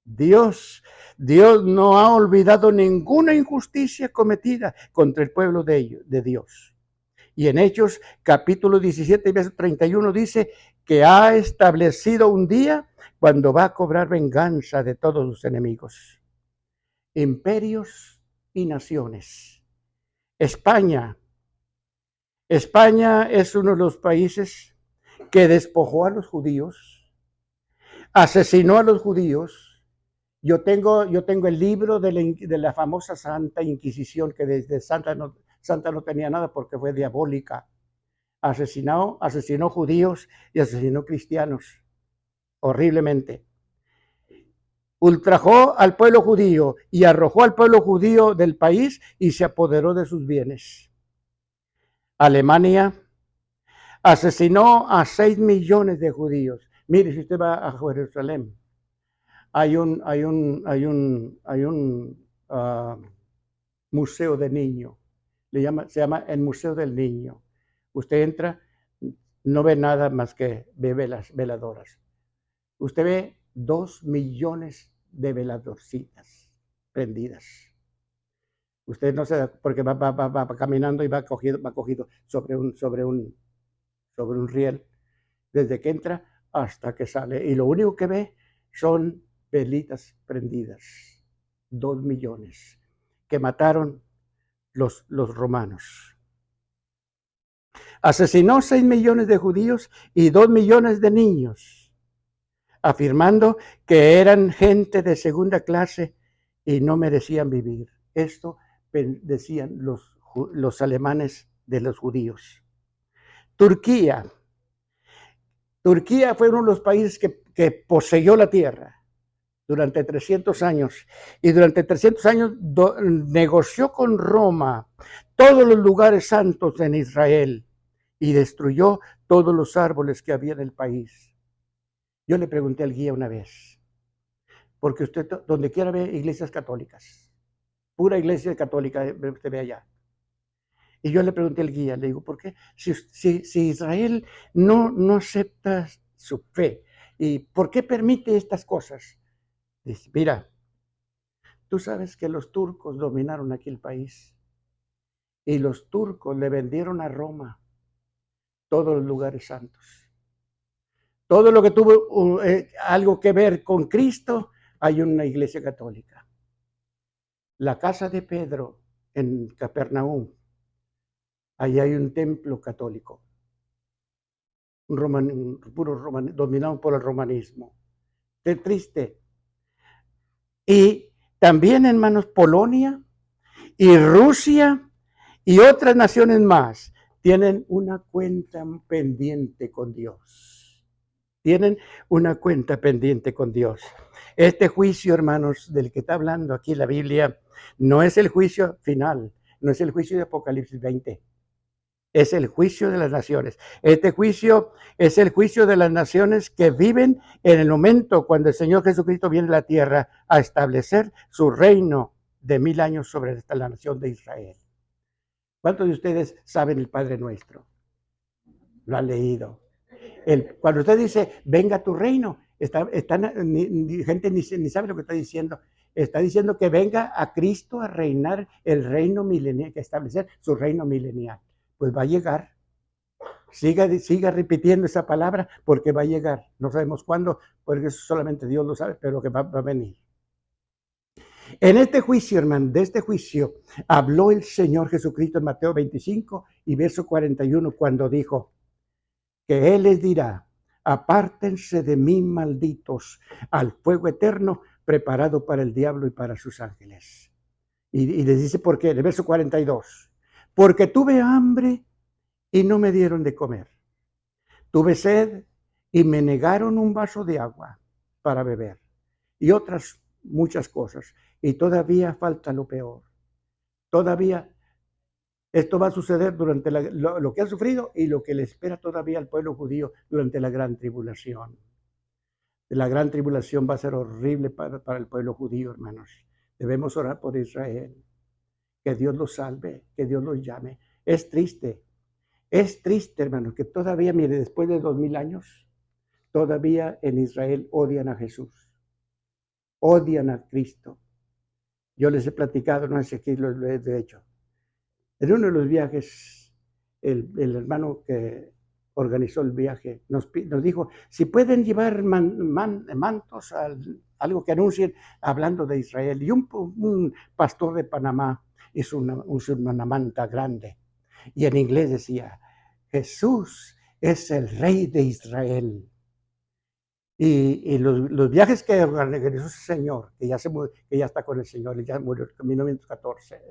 Dios no ha olvidado ninguna injusticia cometida contra el pueblo de Dios. Y en Hechos capítulo 17, verso 31 dice que ha establecido un día cuando va a cobrar venganza de todos sus enemigos. Imperios y naciones. España es uno de los países que despojó a los judíos, asesinó a los judíos. Yo tengo el libro de la famosa Santa Inquisición, que desde Santa no tenía nada porque fue diabólica. Asesinó judíos y asesinó cristianos horriblemente. Ultrajó al pueblo judío y arrojó al pueblo judío del país y se apoderó de sus bienes. Alemania asesinó a 6 millones de judíos. Mire, si usted va a Jerusalén, hay un museo de niño. Se llama el Museo del Niño. Usted entra, no ve nada más que ve veladoras. Usted ve 2 millones de veladorcitas prendidas. Usted no se da, porque va caminando y va cogido sobre un riel, desde que entra hasta que sale. Y lo único que ve son velitas prendidas. 2 millones que mataron los romanos. Asesinó 6 millones de judíos y 2 millones de niños, afirmando que eran gente de segunda clase y no merecían vivir. Esto decían los alemanes de los judíos. Turquía fue uno de los países que poseyó la tierra durante 300 años, y durante 300 años negoció con Roma todos los lugares santos en Israel y destruyó todos los árboles que había en el país. Yo le pregunté al guía una vez, porque usted donde quiera ve iglesias católicas, pura iglesia católica usted ve allá. Y yo le pregunté al guía, le digo, ¿por qué? Si Israel no acepta su fe, ¿y por qué permite estas cosas? Dice, mira, tú sabes que los turcos dominaron aquí el país y los turcos le vendieron a Roma todos los lugares santos. Todo lo que tuvo algo que ver con Cristo, hay una iglesia católica. La casa de Pedro en Capernaum, ahí hay un templo católico, dominado por el romanismo. Qué triste. Y también, hermanos, Polonia y Rusia y otras naciones más tienen una cuenta pendiente con Dios. Tienen una cuenta pendiente con Dios. Este juicio, hermanos, del que está hablando aquí la Biblia, no es el juicio final, no es el juicio de Apocalipsis 20. Es el juicio de las naciones. Este juicio es el juicio de las naciones que viven en el momento cuando el Señor Jesucristo viene a la tierra a establecer su reino de 1000 años sobre la nación de Israel. ¿Cuántos de ustedes saben el Padre Nuestro? Lo han leído. Cuando usted dice, venga tu reino, gente ni sabe lo que está diciendo. Está diciendo que venga a Cristo a reinar el reino milenial, que establecer su reino milenial. Pues va a llegar. Siga repitiendo esa palabra porque va a llegar. No sabemos cuándo, porque eso solamente Dios lo sabe, pero que va a venir. En este juicio, hermano, de este juicio, habló el Señor Jesucristo en Mateo 25 y verso 41, cuando dijo que Él les dirá, apártense de mí, malditos, al fuego eterno preparado para el diablo y para sus ángeles. Y les dice por qué, en el verso 42, porque tuve hambre y no me dieron de comer. Tuve sed y me negaron un vaso de agua para beber. Y otras muchas cosas. Y todavía falta lo peor. Todavía Esto va a suceder durante lo que ha sufrido y lo que le espera todavía al pueblo judío durante la gran tribulación. La gran tribulación va a ser horrible para el pueblo judío, hermanos. Debemos orar por Israel, que Dios los salve, que Dios los llame. Es triste, hermanos, que todavía, mire, después de 2000 años, todavía en Israel odian a Jesús, odian a Cristo. Yo les he platicado, no sé si lo he hecho. En uno de los viajes, el hermano que organizó el viaje nos dijo, si pueden llevar mantos, algo que anuncien hablando de Israel. Y un pastor de Panamá hizo una manta grande. Y en inglés decía, Jesús es el rey de Israel. Y los viajes que organizó ese señor, que ya está con el Señor, ya murió en 2014.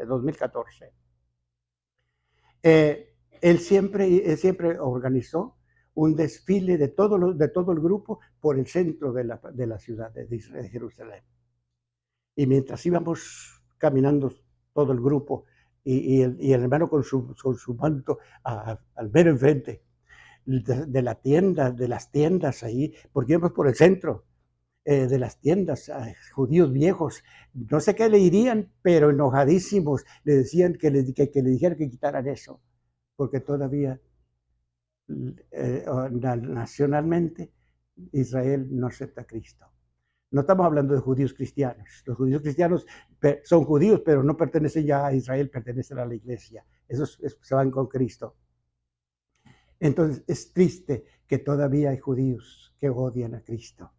Él siempre organizó un desfile de todo el grupo por el centro de la ciudad de Jerusalén. Y mientras íbamos caminando todo el grupo y el hermano con su manto al mero enfrente de las tiendas ahí, porque íbamos por el centro de las tiendas, judíos viejos, no sé qué le dirían, pero enojadísimos, le decían que le dijeran que quitaran eso, porque todavía nacionalmente Israel no acepta a Cristo. No estamos hablando de judíos cristianos. Los judíos cristianos son judíos, pero no pertenecen ya a Israel, pertenecen a la iglesia. Esos se van con Cristo. Entonces es triste que todavía hay judíos que odian a Cristo.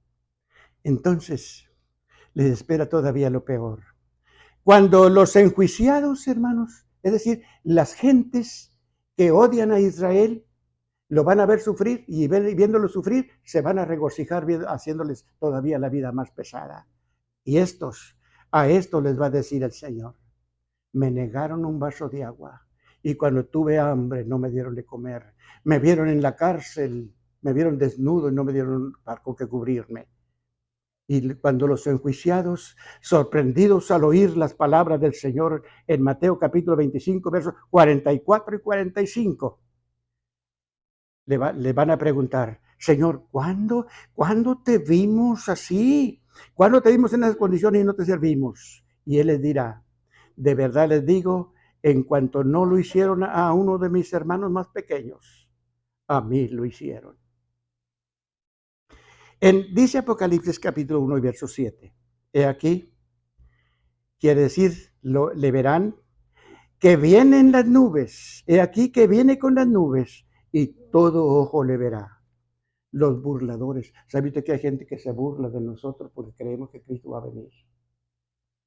Entonces les espera todavía lo peor. Cuando los enjuiciados, hermanos, es decir, las gentes que odian a Israel, lo van a ver sufrir y viéndolo sufrir, se van a regocijar haciéndoles todavía la vida más pesada. Y a estos les va a decir el Señor, me negaron un vaso de agua y cuando tuve hambre no me dieron de comer. Me vieron en la cárcel, me vieron desnudo y no me dieron con qué cubrirme. Y cuando los enjuiciados, sorprendidos al oír las palabras del Señor en Mateo capítulo 25, versos 44 y 45, le van a preguntar, Señor, ¿cuándo te vimos así? ¿Cuándo te vimos en esas condiciones y no te servimos? Y Él les dirá, de verdad les digo, en cuanto no lo hicieron a uno de mis hermanos más pequeños, a mí lo hicieron. Dice Apocalipsis capítulo 1 y verso 7, he aquí, quiere decir, le verán que viene en las nubes, he aquí que viene con las nubes y todo ojo le verá. Los burladores. ¿Sabe usted que hay gente que se burla de nosotros porque creemos que Cristo va a venir?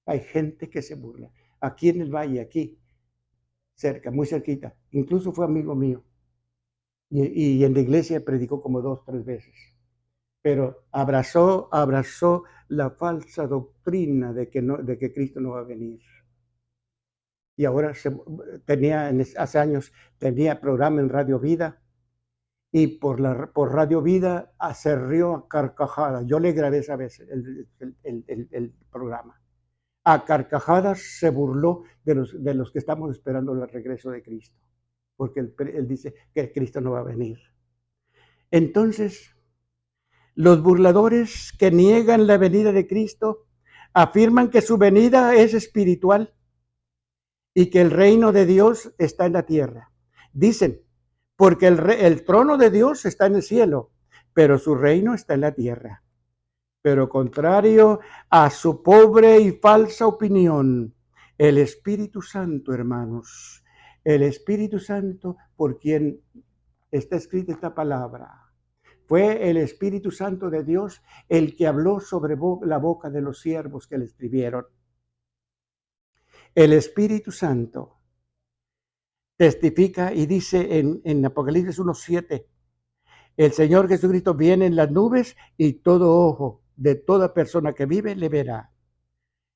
Hay gente que se burla. Aquí en el valle, aquí, cerca, muy cerquita. Incluso fue amigo mío. Y en la iglesia predicó como 2, 3 veces. Pero abrazó la falsa doctrina de que Cristo no va a venir. Y ahora hace años tenía programa en Radio Vida. Y por Radio Vida se rió a carcajadas. Yo le grabé esa vez el programa. A carcajadas se burló de los que estamos esperando el regreso de Cristo. Porque él dice que Cristo no va a venir. Entonces, los burladores que niegan la venida de Cristo afirman que su venida es espiritual y que el reino de Dios está en la tierra. Dicen, porque el trono de Dios está en el cielo, pero su reino está en la tierra. Pero contrario a su pobre y falsa opinión, el Espíritu Santo, hermanos, el Espíritu Santo por quien está escrita esta palabra, fue el Espíritu Santo de Dios el que habló sobre la boca de los siervos que le escribieron. El Espíritu Santo testifica y dice en Apocalipsis 1:7, el Señor Jesucristo viene en las nubes y todo ojo de toda persona que vive le verá.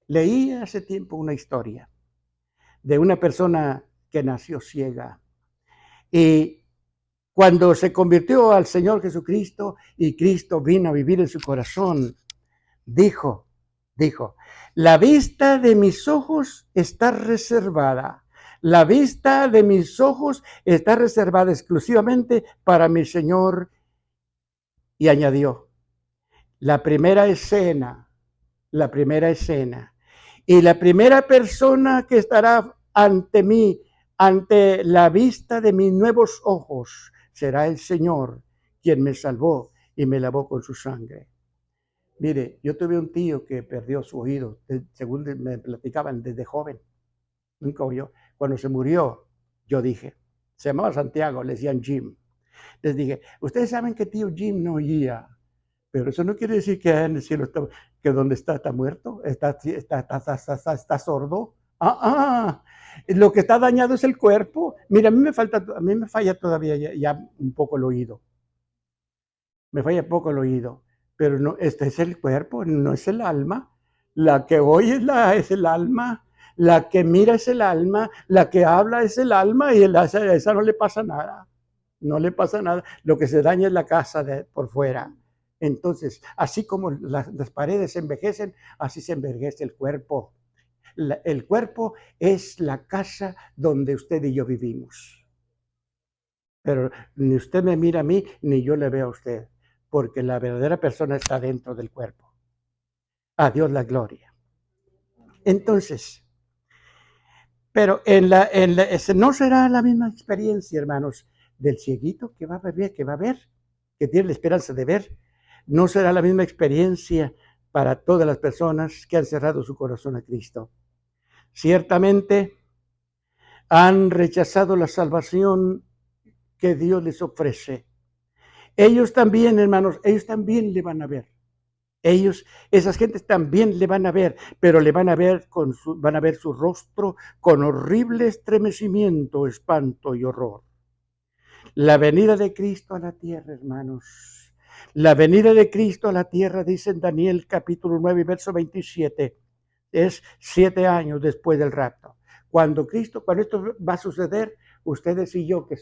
Leí hace tiempo una historia de una persona que nació ciega y cuando se convirtió al Señor Jesucristo y Cristo vino a vivir en su corazón, dijo, la vista de mis ojos está reservada. La vista de mis ojos está reservada exclusivamente para mi Señor. Y añadió, la primera escena, y la primera persona que estará ante mí, ante la vista de mis nuevos ojos, será el Señor, quien me salvó y me lavó con su sangre. Mire, yo tuve un tío que perdió su oído, según me platicaban, desde joven. Nunca oyó. Cuando se murió, yo dije, se llamaba Santiago, le decían Jim. Les dije, ustedes saben que tío Jim no oía, pero eso no quiere decir que en el cielo está, que donde está muerto, está sordo. Lo que está dañado es el cuerpo. Mira, a mí me falla todavía ya un poco el oído. Me falla poco el oído, pero no, este es el cuerpo, no es el alma. La que oye es el alma, la que mira es el alma, la que habla es el alma y a esa no le pasa nada. No le pasa nada. Lo que se daña es la casa por fuera. Entonces, así como las paredes se envejecen, así se envejece el cuerpo. El cuerpo es la casa donde usted y yo vivimos. Pero ni usted me mira a mí, ni yo le veo a usted, porque la verdadera persona está dentro del cuerpo. A Dios la gloria. Entonces, pero no será la misma experiencia, hermanos, del cieguito que va a ver, que tiene la esperanza de ver. No será la misma experiencia para todas las personas que han cerrado su corazón a Cristo. Ciertamente han rechazado la salvación que Dios les ofrece. Ellos también, hermanos, ellos también le van a ver. Esas gentes también le van a ver, pero le van a ver van a ver su rostro con horrible estremecimiento, espanto y horror. La venida de Cristo a la tierra, hermanos. La venida de Cristo a la tierra, dice en Daniel capítulo 9, verso 27, es 7 años después del rapto. Cuando esto va a suceder, ustedes y yo que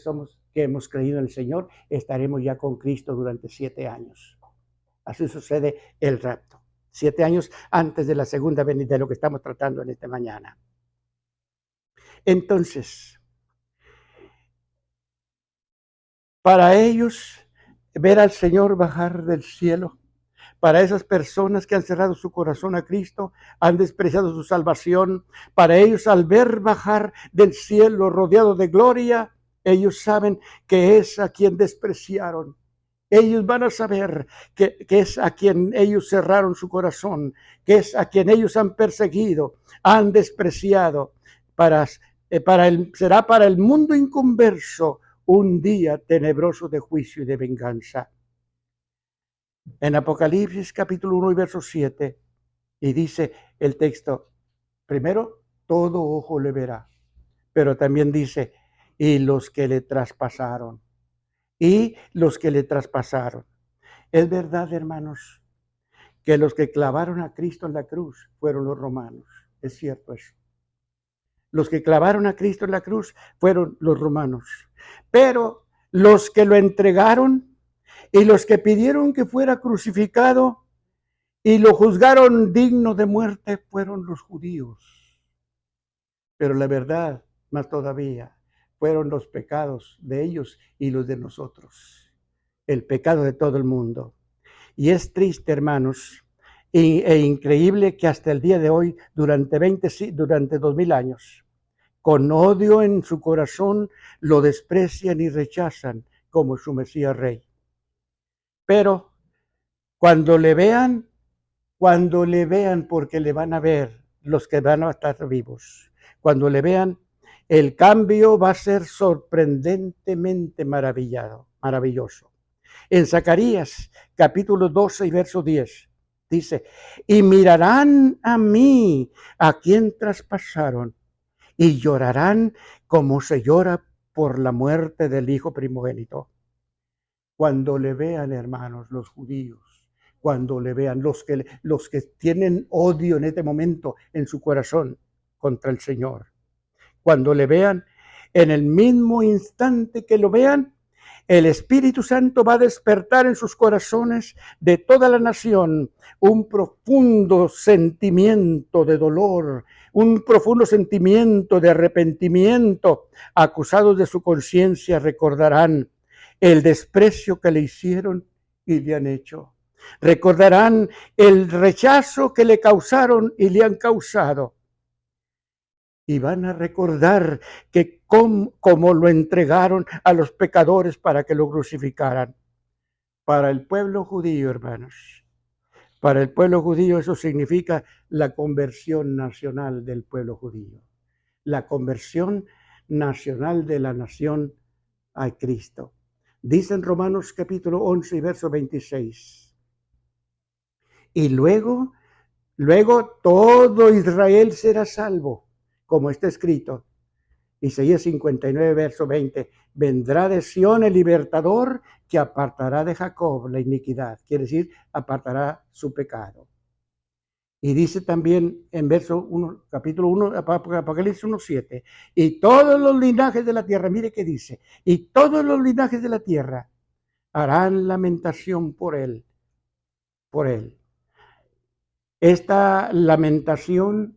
hemos creído en el Señor, estaremos ya con Cristo durante 7 años. Así sucede el rapto. 7 años antes de la segunda venida, de lo que estamos tratando en esta mañana. Entonces, para ellos, ver al Señor bajar del cielo, para esas personas que han cerrado su corazón a Cristo, han despreciado su salvación, para ellos al ver bajar del cielo rodeado de gloria, ellos saben que es a quien despreciaron. Ellos van a saber que es a quien ellos cerraron su corazón, que es a quien ellos han perseguido, han despreciado. Será para el mundo inconverso un día tenebroso de juicio y de venganza. En Apocalipsis capítulo 1 y verso 7, y dice el texto, primero, todo ojo le verá, pero también dice, y los que le traspasaron, y los que le traspasaron. Es verdad, hermanos, que los que clavaron a Cristo en la cruz fueron los romanos. Es cierto eso. Los que clavaron a Cristo en la cruz fueron los romanos. Pero los que lo entregaron y los que pidieron que fuera crucificado y lo juzgaron digno de muerte fueron los judíos. Pero la verdad, más todavía, fueron los pecados de ellos y los de nosotros. El pecado de todo el mundo. Y es triste, hermanos, e increíble que hasta el día de hoy, durante 2000 años, con odio en su corazón, lo desprecian y rechazan como su Mesías Rey. Pero cuando le vean, porque le van a ver los que van a estar vivos, cuando le vean, el cambio va a ser sorprendentemente maravilloso. En Zacarías capítulo 12 y verso 10 dice, y mirarán a mí, a quien traspasaron, y llorarán como se llora por la muerte del hijo primogénito. Cuando le vean, hermanos, los judíos, cuando le vean los que tienen odio en este momento en su corazón contra el Señor, cuando le vean, en el mismo instante que lo vean, El Espíritu Santo va a despertar en sus corazones de toda la nación un profundo sentimiento de dolor, un profundo sentimiento de arrepentimiento. Acusados de su conciencia recordarán el desprecio que le hicieron y le han hecho. Recordarán el rechazo que le causaron y le han causado. Y van a recordar que como lo entregaron a los pecadores para que lo crucificaran. Para el pueblo judío, hermanos, para el pueblo judío eso significa la conversión nacional del pueblo judío. La conversión nacional de la nación a Cristo. Dice en Romanos capítulo 11 y verso 26. Y luego todo Israel será salvo, como está escrito. Isaías 59, verso 20. Vendrá de Sión el libertador que apartará de Jacob la iniquidad. Quiere decir, apartará su pecado. Y dice también en verso 1, capítulo 1, Apocalipsis 1:7. Y todos los linajes de la tierra, mire qué dice. Y todos los linajes de la tierra harán lamentación por él. Por él. Esta lamentación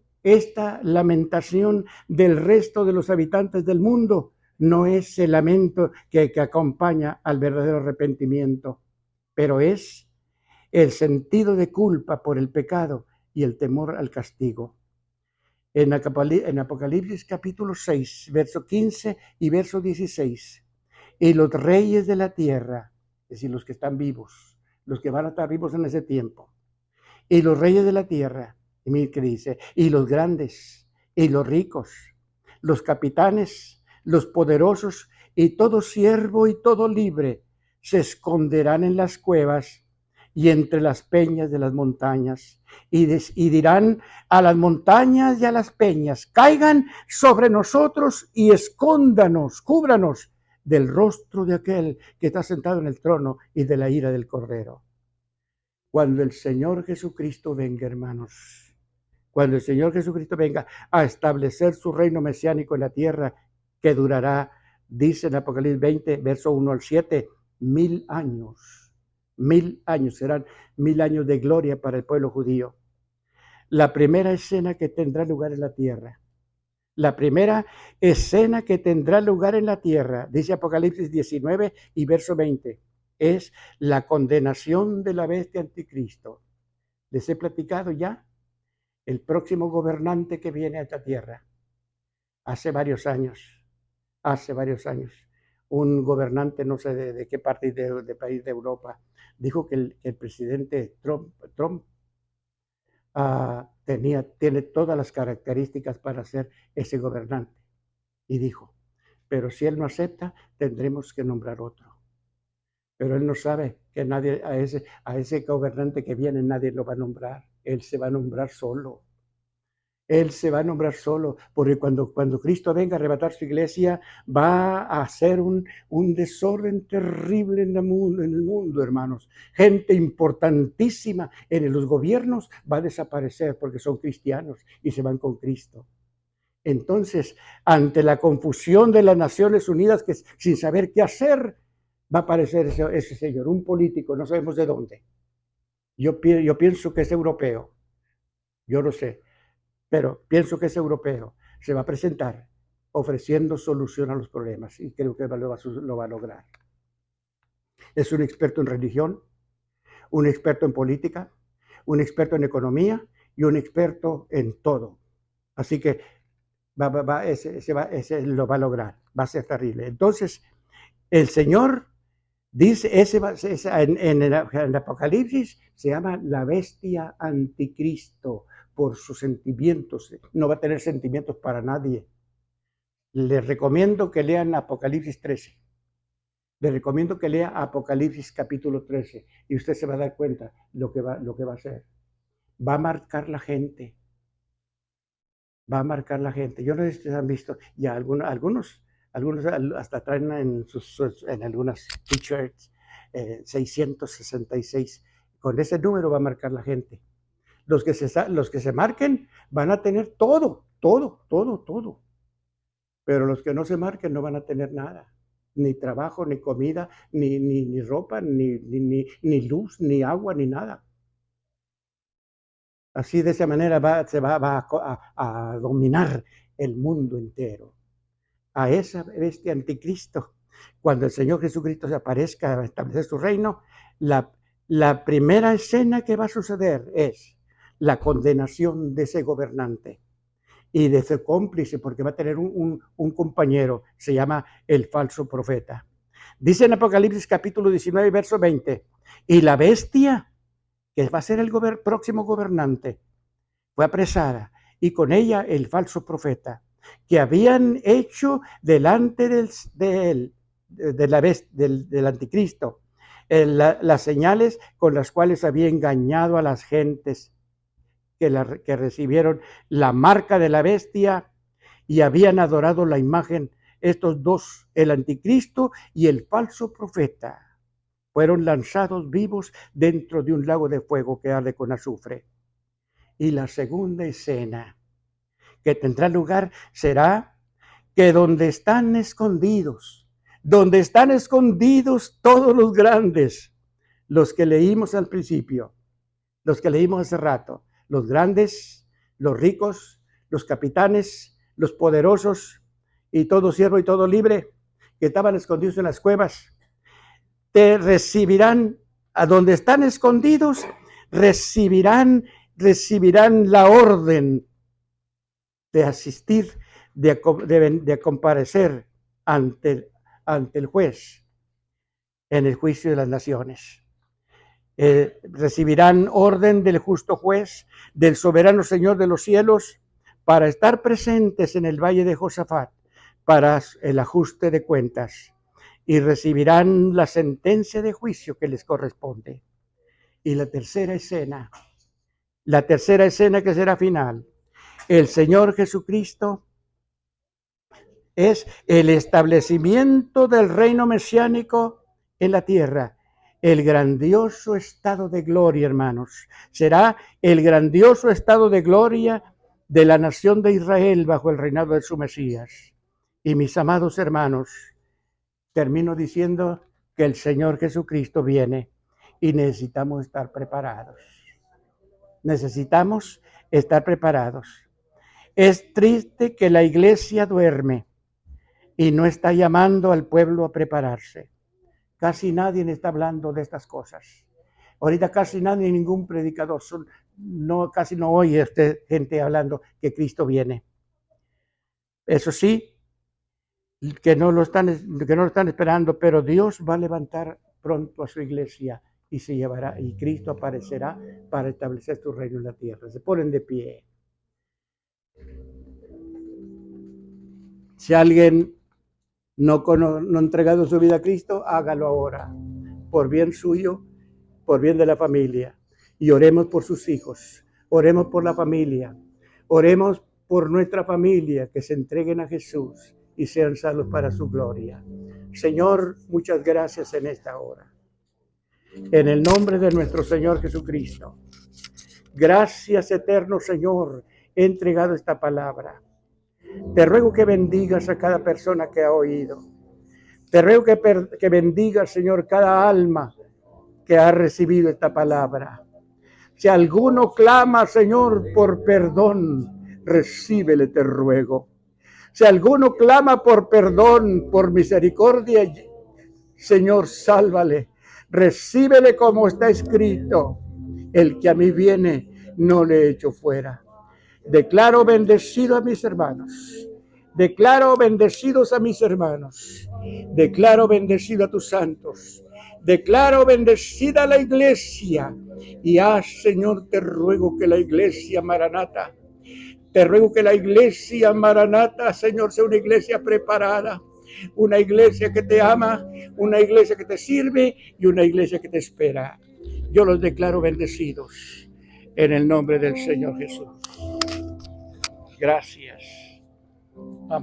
del resto de los habitantes del mundo no es el lamento que acompaña al verdadero arrepentimiento, pero es el sentido de culpa por el pecado y el temor al castigo. En Apocalipsis capítulo 6, verso 15 y verso 16, y los reyes de la tierra, es decir, los que están vivos, los que van a estar vivos en ese tiempo, y los reyes de la tierra, y mire que dice, y los grandes, y los ricos, los capitanes, los poderosos, y todo siervo y todo libre, se esconderán en las cuevas y entre las peñas de las montañas, y dirán a las montañas y a las peñas, caigan sobre nosotros y escóndanos, cúbranos del rostro de aquel que está sentado en el trono y de la ira del Cordero. Cuando el Señor Jesucristo venga, hermanos, cuando el Señor Jesucristo venga a establecer su reino mesiánico en la tierra, que durará, dice en Apocalipsis 20, verso 1 al 7, 1000 años. 1000 años, serán 1000 años de gloria para el pueblo judío. La primera escena que tendrá lugar en la tierra. La primera escena que tendrá lugar en la tierra, dice Apocalipsis 19 y verso 20. Es la condenación de la bestia anticristo. Les he platicado ya el próximo gobernante que viene a esta tierra. Hace varios años, un gobernante, no sé de qué parte de país de Europa, dijo que el presidente Trump tiene todas las características para ser ese gobernante. Y dijo, pero si él no acepta, tendremos que nombrar otro. Pero él no sabe que nadie, a ese gobernante que viene, nadie lo va a nombrar. Él se va a nombrar solo. Él se va a nombrar solo, porque cuando Cristo venga a arrebatar su iglesia, va a hacer un desorden terrible en el mundo, hermanos. Gente importantísima en los gobiernos va a desaparecer porque son cristianos y se van con Cristo. Entonces, ante la confusión de las Naciones Unidas, que sin saber qué hacer, va a aparecer ese señor, un político, no sabemos de dónde. Yo pienso que es europeo, yo no sé, pero pienso que es europeo. Se va a presentar ofreciendo solución a los problemas y creo que lo va a lograr. Es un experto en religión, un experto en política, un experto en economía y un experto en todo. Así que ese lo va a lograr, va a ser terrible. Entonces, el Señor dice, en el Apocalipsis se llama la bestia anticristo por sus sentimientos. No va a tener sentimientos para nadie. Les recomiendo que lean Apocalipsis 13. Les recomiendo que lea Apocalipsis capítulo 13 y usted se va a dar cuenta lo que va a hacer. Va a marcar la gente. Va a marcar la gente. Yo no sé si ustedes han visto, ya algunos hasta traen en algunas t-shirts 666. Con ese número va a marcar la gente. Los que se marquen van a tener todo. Pero los que no se marquen no van a tener nada. ni trabajo, ni comida, ni ropa, ni luz, ni agua, ni nada. Así de esa manera va a dominar el mundo entero. A esa bestia anticristo, cuando el Señor Jesucristo se aparezca a establecer su reino, la primera escena que va a suceder es la condenación de ese gobernante y de ese cómplice, porque va a tener un compañero, se llama el falso profeta. Dice en Apocalipsis capítulo 19, verso 20, y la bestia, que va a ser el próximo gobernante, fue apresada, y con ella el falso profeta, que habían hecho delante del anticristo, las señales con las cuales había engañado a las gentes que recibieron la marca de la bestia y habían adorado la imagen. Estos dos, el anticristo y el falso profeta, fueron lanzados vivos dentro de un lago de fuego que arde con azufre. Y la segunda escena que tendrá lugar será que donde están escondidos todos los grandes, los que leímos al principio, los que leímos hace rato, los grandes, los ricos, los capitanes, los poderosos y todo siervo y todo libre que estaban escondidos en las cuevas, te recibirán, a donde están escondidos, recibirán la orden de asistir, de comparecer ante el juez en el juicio de las naciones. Recibirán orden del justo juez, del soberano Señor de los cielos, para estar presentes en el valle de Josafat para el ajuste de cuentas, y recibirán la sentencia de juicio que les corresponde. Y la tercera escena que será final, el Señor Jesucristo es el establecimiento del reino mesiánico en la tierra. El grandioso estado de gloria, hermanos, será el grandioso estado de gloria de la nación de Israel bajo el reinado de su Mesías. Y mis amados hermanos, termino diciendo que el Señor Jesucristo viene y necesitamos estar preparados. Necesitamos estar preparados. Es triste que la iglesia duerme y no está llamando al pueblo a prepararse. Casi nadie está hablando de estas cosas. Ahorita casi nadie, ningún predicador, casi no oye gente hablando que Cristo viene. Eso sí, que no lo están esperando, pero Dios va a levantar pronto a su iglesia y se llevará, y Cristo aparecerá para establecer su reino en la tierra. Se ponen de pie. Si alguien no ha entregado su vida a Cristo, hágalo ahora, por bien suyo, por bien de la familia. Y oremos por sus hijos, oremos por la familia, oremos por nuestra familia, que se entreguen a Jesús y sean salvos para su gloria. Señor, muchas gracias en esta hora. En el nombre de nuestro Señor Jesucristo. Gracias, eterno Señor, he entregado esta palabra. Te ruego que bendigas a cada persona que ha oído. Te ruego que bendigas, Señor, cada alma que ha recibido esta palabra. Si alguno clama, Señor, por perdón, recíbele, te ruego. Si alguno clama por perdón, por misericordia, Señor, sálvale. Recíbele como está escrito. El que a mí viene, no le echo fuera. Declaro bendecido a mis hermanos. Declaro bendecidos a mis hermanos. Declaro bendecido a tus santos. Declaro bendecida la iglesia. Y Señor, te ruego que la iglesia Maranata, te ruego que la iglesia Maranata, Señor, sea una iglesia preparada. Una iglesia que te ama, una iglesia que te sirve y una iglesia que te espera. Yo los declaro bendecidos en el nombre del Señor Jesús. Gracias. Amén.